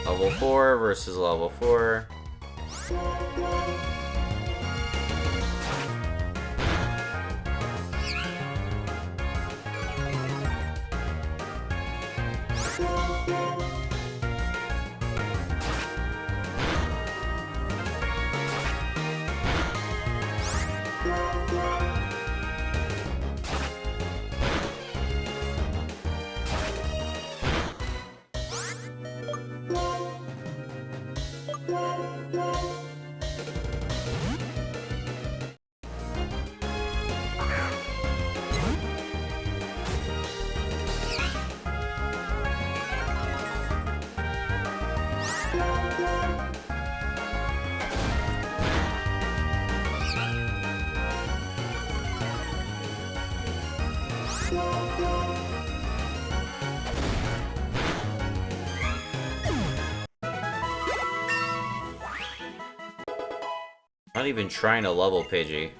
Level 4 versus level 4. Not even trying to level Pidgey.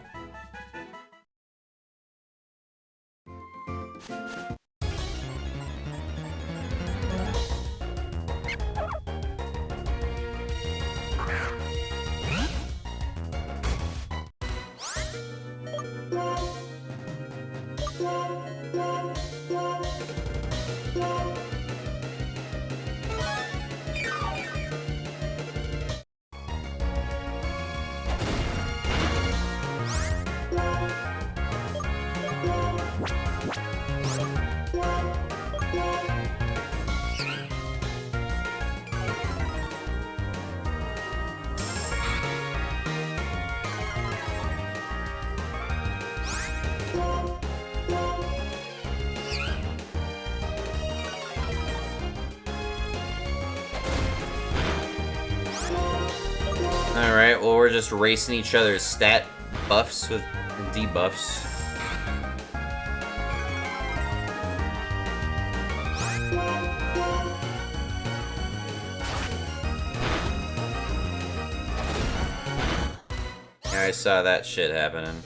Alright, well we're just racing each other's stat buffs with debuffs. Yeah, I saw that shit happening.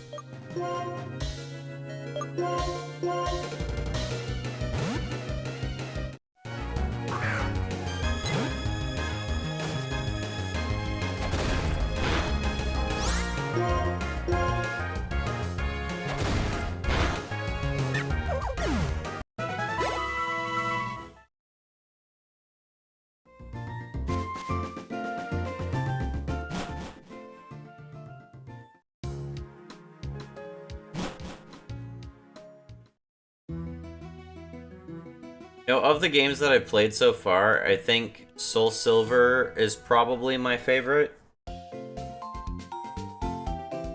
You know, of the games that I've played so far, I think Soul Silver is probably my favorite.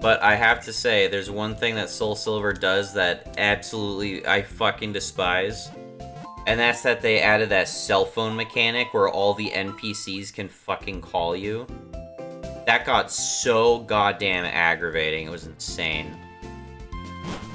But I have to say, there's one thing that Soul Silver does that absolutely I fucking despise. And that's that they added that cell phone mechanic where all the NPCs can fucking call you. That got so goddamn aggravating, it was insane.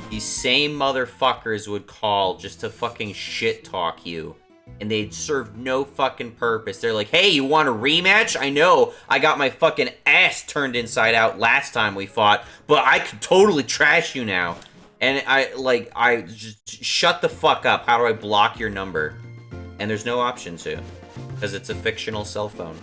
These same motherfuckers would call just to fucking shit talk you. And they'd serve no fucking purpose. They're like, hey, you want a rematch? I know I got my fucking ass turned inside out last time we fought, but I could totally trash you now. And I just shut the fuck up. How do I block your number? And there's no option to, because it's a fictional cell phone.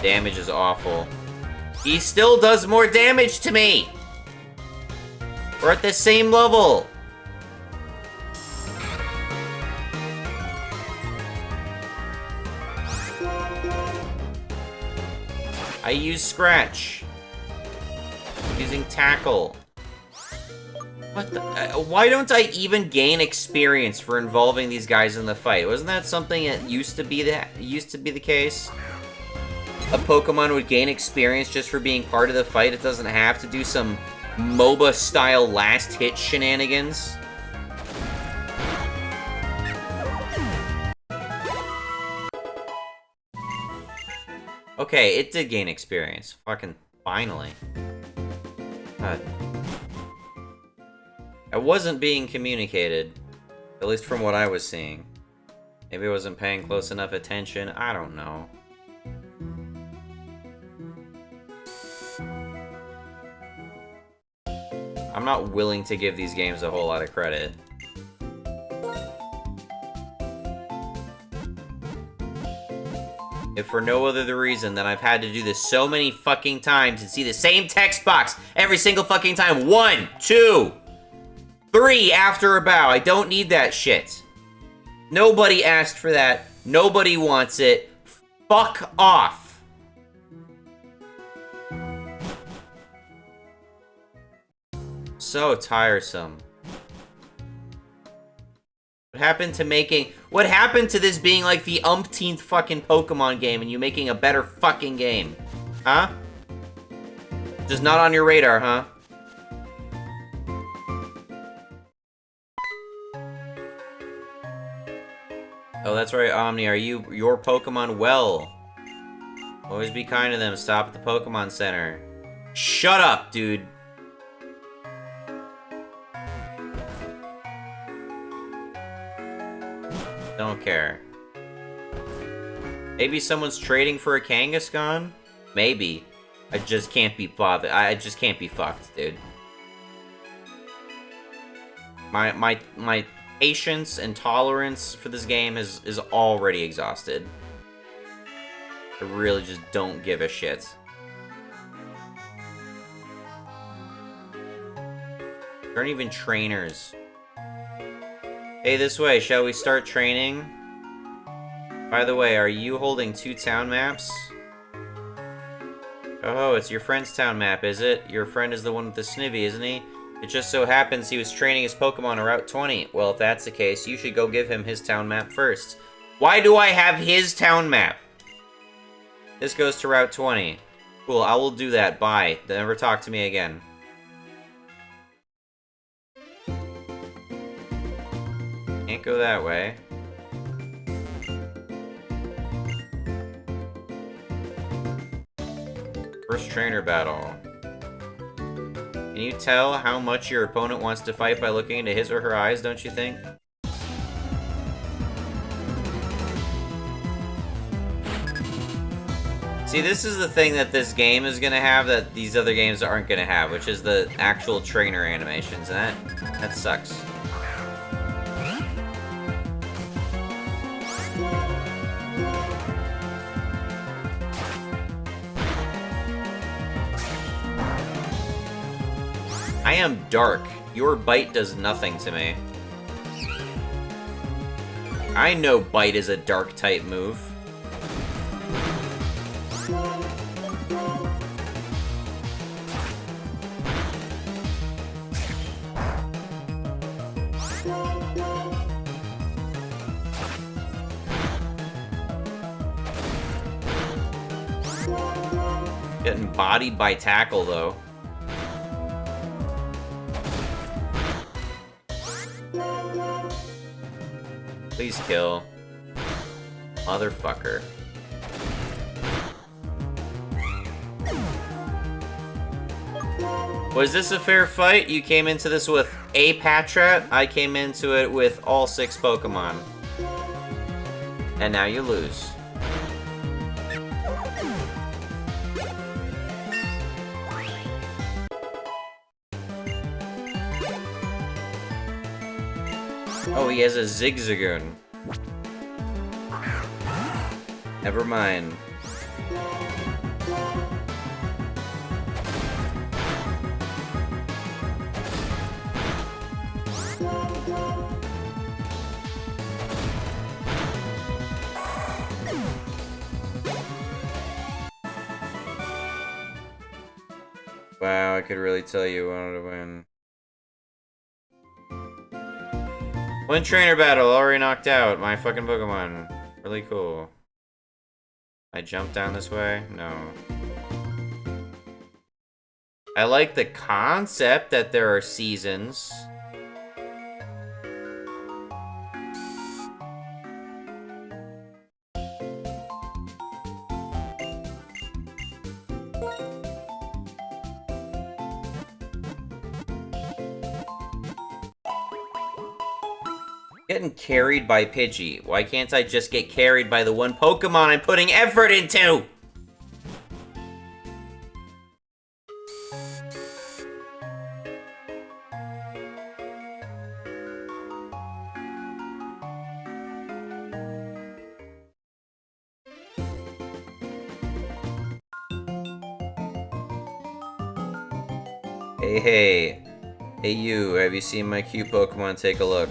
Damage is awful. He still does more damage to me! We're at the same level! I use Scratch. Using Tackle. What the? Why don't I even gain experience for involving these guys in the fight? Wasn't that something that used to be the case? A Pokemon would gain experience just for being part of the fight. It doesn't have to do some MOBA-style last-hit shenanigans. Okay, it did gain experience. Fucking finally. God. I wasn't being communicated. At least from what I was seeing. Maybe I wasn't paying close enough attention. I don't know. I'm not willing to give these games a whole lot of credit. If for no other reason than I've had to do this so many fucking times and see the same text box every single fucking time. 1, 2, 3 after a bow. I don't need that shit. Nobody asked for that. Nobody wants it. Fuck off. So tiresome. What happened to this being like the umpteenth fucking Pokemon game and you making a better fucking game? Huh? Just not on your radar, huh? Oh, that's right, Omni. Are you your Pokemon well? Always be kind to them. Stop at the Pokemon Center. Shut up, dude. Don't care. Maybe someone's trading for a Kangaskhan? Maybe. I just can't be bothered. I just can't be fucked, dude. My patience and tolerance for this game is already exhausted. I really just don't give a shit. There aren't even trainers. Hey, this way, shall we start training? By the way, are you holding 2 town maps? Oh, it's your friend's town map, is it? Your friend is the one with the Snivy, isn't he? It just so happens he was training his Pokemon on Route 20. Well, if that's the case, you should go give him his town map first. Why do I have his town map? This goes to Route 20. Cool, I will do that. Bye. Never talk to me again. Can't go that way. First trainer battle. Can you tell how much your opponent wants to fight by looking into his or her eyes, don't you think? See, this is the thing that this game is gonna have that these other games aren't gonna have, which is the actual trainer animations, and that sucks. I am dark. Your bite does nothing to me. I know bite is a dark type move. Getting bodied by Tackle, though. Please kill. Motherfucker. Was this a fair fight? You came into this with a Patrat. I came into it with all 6 Pokemon. And now you lose. Oh, he has a Zigzagoon. Never mind. Wow, I could really tell you wanted to win. One trainer battle, already knocked out my fucking Pokemon. Really cool. I jump down this way? No. I like the concept that there are seasons. Getting carried by Pidgey. Why can't I just get carried by the one Pokemon I'm putting effort into? Hey, hey. Hey you, have you seen my cute Pokemon? Take a look.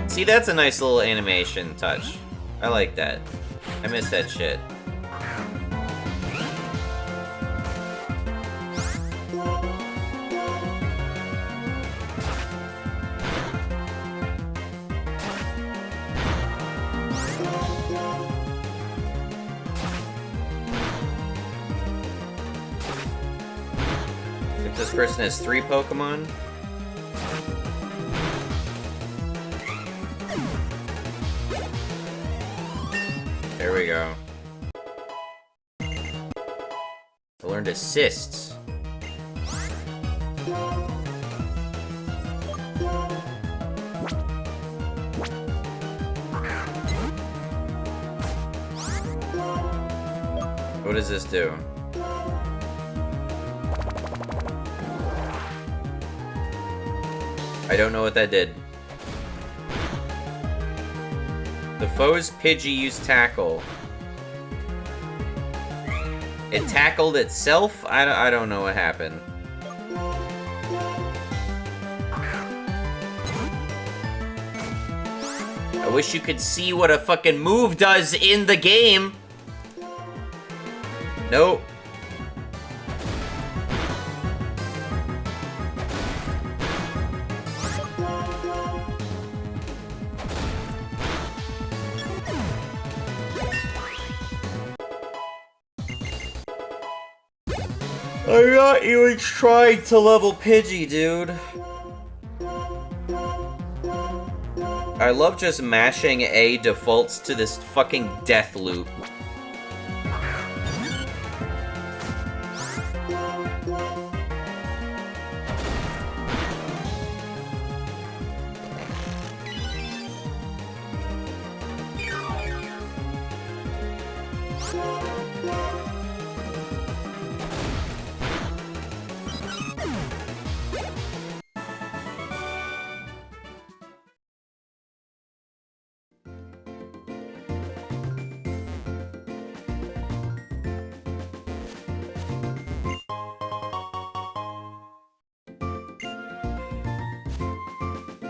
See, that's a nice little animation touch. I like that. I miss that shit. If this person has 3 Pokemon. There we go. I learned assists. What does this do? I don't know what that did. The foe's Pidgey used Tackle. It tackled itself? I don't know what happened. I wish you could see what a fucking move does in the game. Nope. I'm not even trying to level Pidgey, dude. I love just mashing A defaults to this fucking death loop.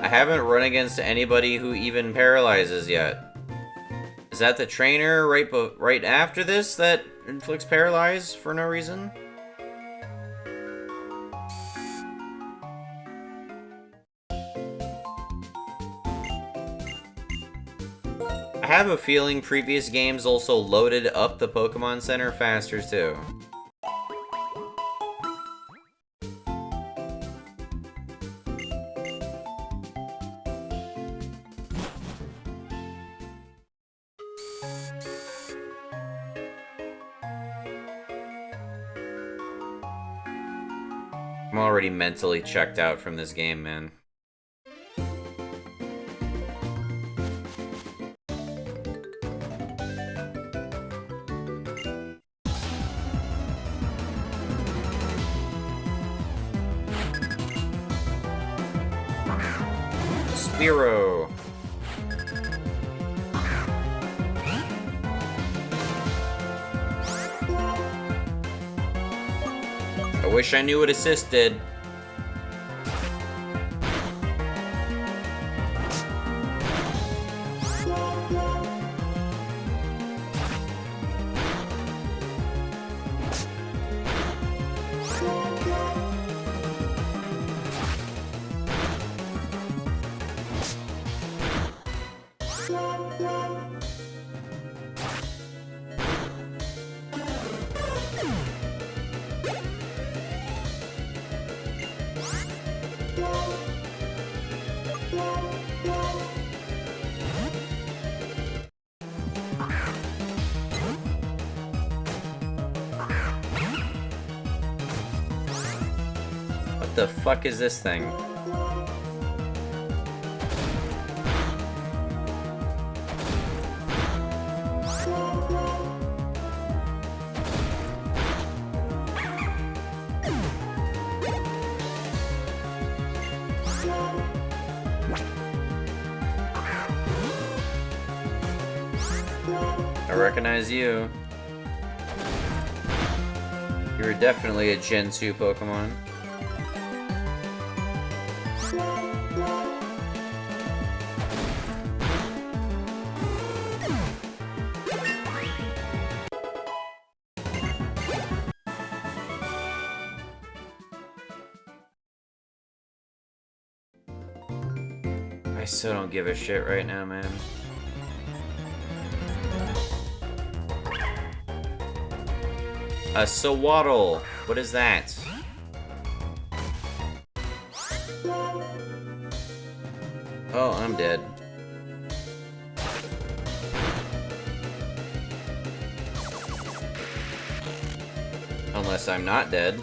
I haven't run against anybody who even paralyzes yet. Is that the trainer right after this that inflicts paralyze for no reason? I have a feeling previous games also loaded up the Pokemon Center faster too. I'm already mentally checked out from this game, man. Spearow. I wish I knew what assist did. What the fuck is this thing? I recognize you. You're definitely a Gen 2 Pokemon. I still don't give a shit right now, man. A Sawaddle. What is that? Oh, I'm dead. Unless I'm not dead.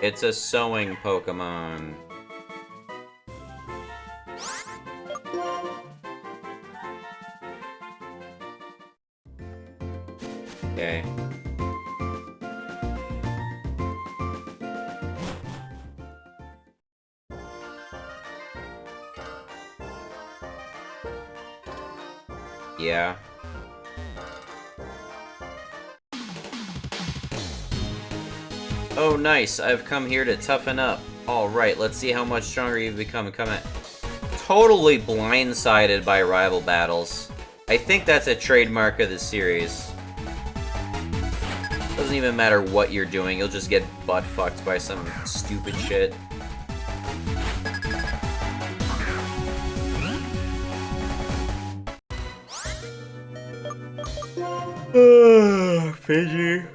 It's a sewing Pokemon. Okay. Yeah. Oh, nice. I've come here to toughen up. Alright, let's see how much stronger you've become. Totally blindsided by rival battles. I think that's a trademark of the series. Doesn't even matter what you're doing, you'll just get butt-fucked by some stupid shit. Fidgy.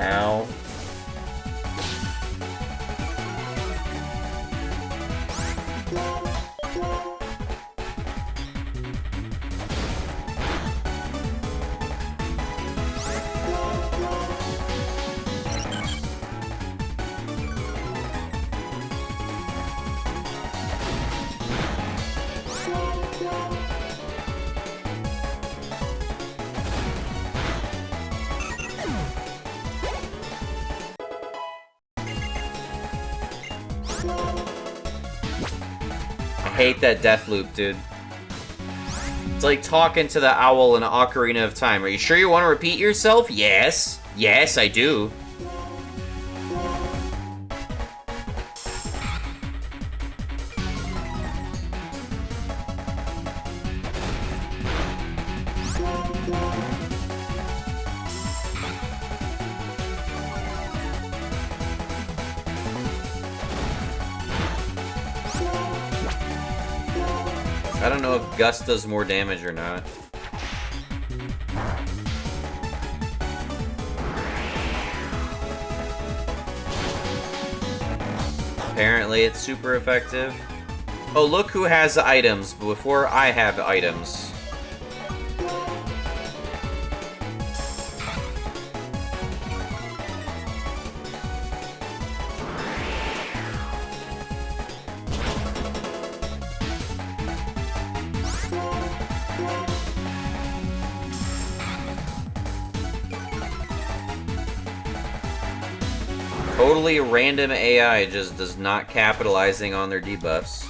Ow. I hate that death loop, dude. It's like talking to the owl in Ocarina of Time. Are you sure you want to repeat yourself? Yes. Yes, I do. I don't know if Gust does more damage or not. Apparently it's super effective. Oh, look who has items before I have items. Totally random AI just does not capitalizing on their debuffs.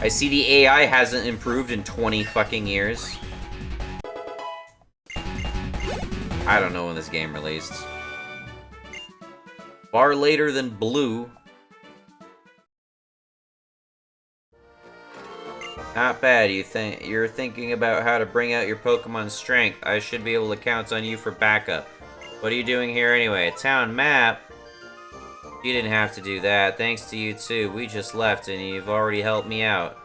I see the AI hasn't improved in 20 fucking years. I don't know when this game released. Far later than Blue. Not bad. You're thinking about how to bring out your Pokemon's strength. I should be able to count on you for backup. What are you doing here anyway? A town map? You didn't have to do that. Thanks to you too. We just left and you've already helped me out.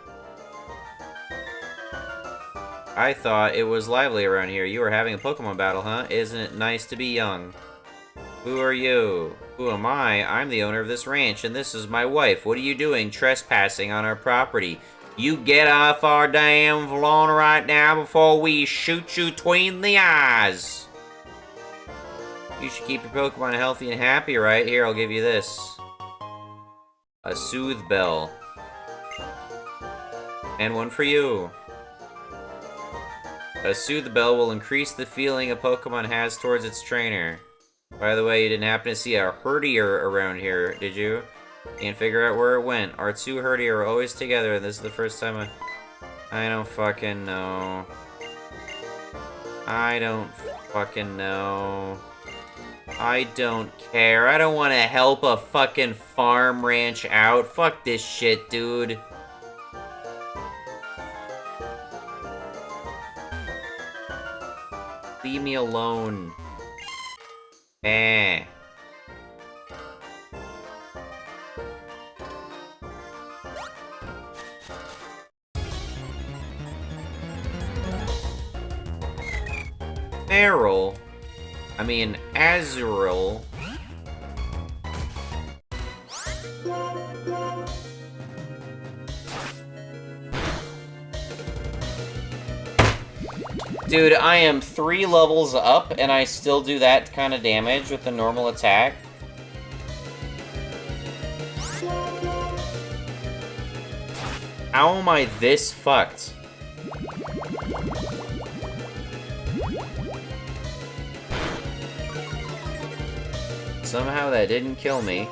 I thought it was lively around here. You were having a Pokemon battle, huh? Isn't it nice to be young? Who are you? Who am I? I'm the owner of this ranch, and this is my wife. What are you doing trespassing on our property? You get off our damn lawn right now before we shoot you between the eyes. You should keep your Pokemon healthy and happy, right? Here, I'll give you this. A Soothe Bell. And one for you. A Soothe Bell will increase the feeling a Pokemon has towards its trainer. By the way, you didn't happen to see a Herdier around here, did you? Can't figure out where it went. Our two Herdier are always together, and this is the first time I don't fucking know. I don't fucking know. I don't care. I don't want to help a fucking farm ranch out. Fuck this shit, dude. Leave me alone. Eh. Meryl. I mean, Azrael. Dude, I am 3 levels up, and I still do that kind of damage with the normal attack. How am I this fucked? Somehow that didn't kill me.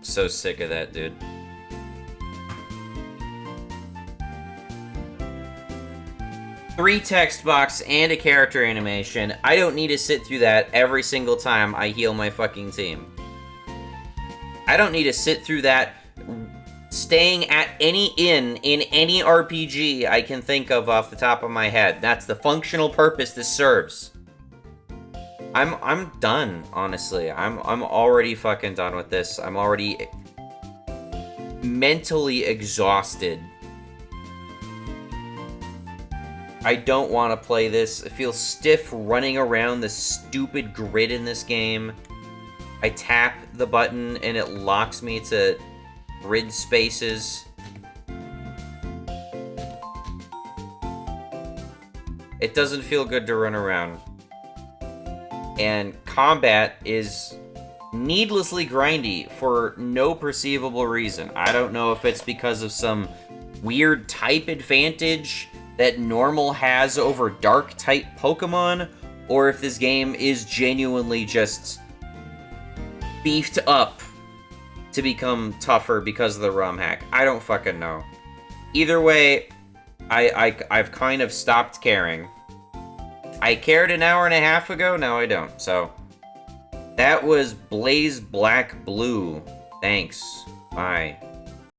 So sick of that, dude. Three text box and a character animation. I don't need to sit through that every single time I heal my fucking team. I don't need to sit through that staying at any inn in any RPG I can think of off the top of my head. That's the functional purpose this serves. I'm done, honestly. I'm already fucking done with this. I'm already mentally exhausted. I don't want to play this. I feel stiff running around the stupid grid in this game. I tap the button and it locks me to grid spaces. It doesn't feel good to run around. And combat is needlessly grindy for no perceivable reason. I don't know if it's because of some weird type advantage that normal has over dark type Pokemon, or if this game is genuinely just beefed up to become tougher because of the romhack. I don't fucking know. Either way, I've kind of stopped caring. I cared an hour and a half ago, now I don't. So, that was Blaze Black Blue. Thanks. Bye.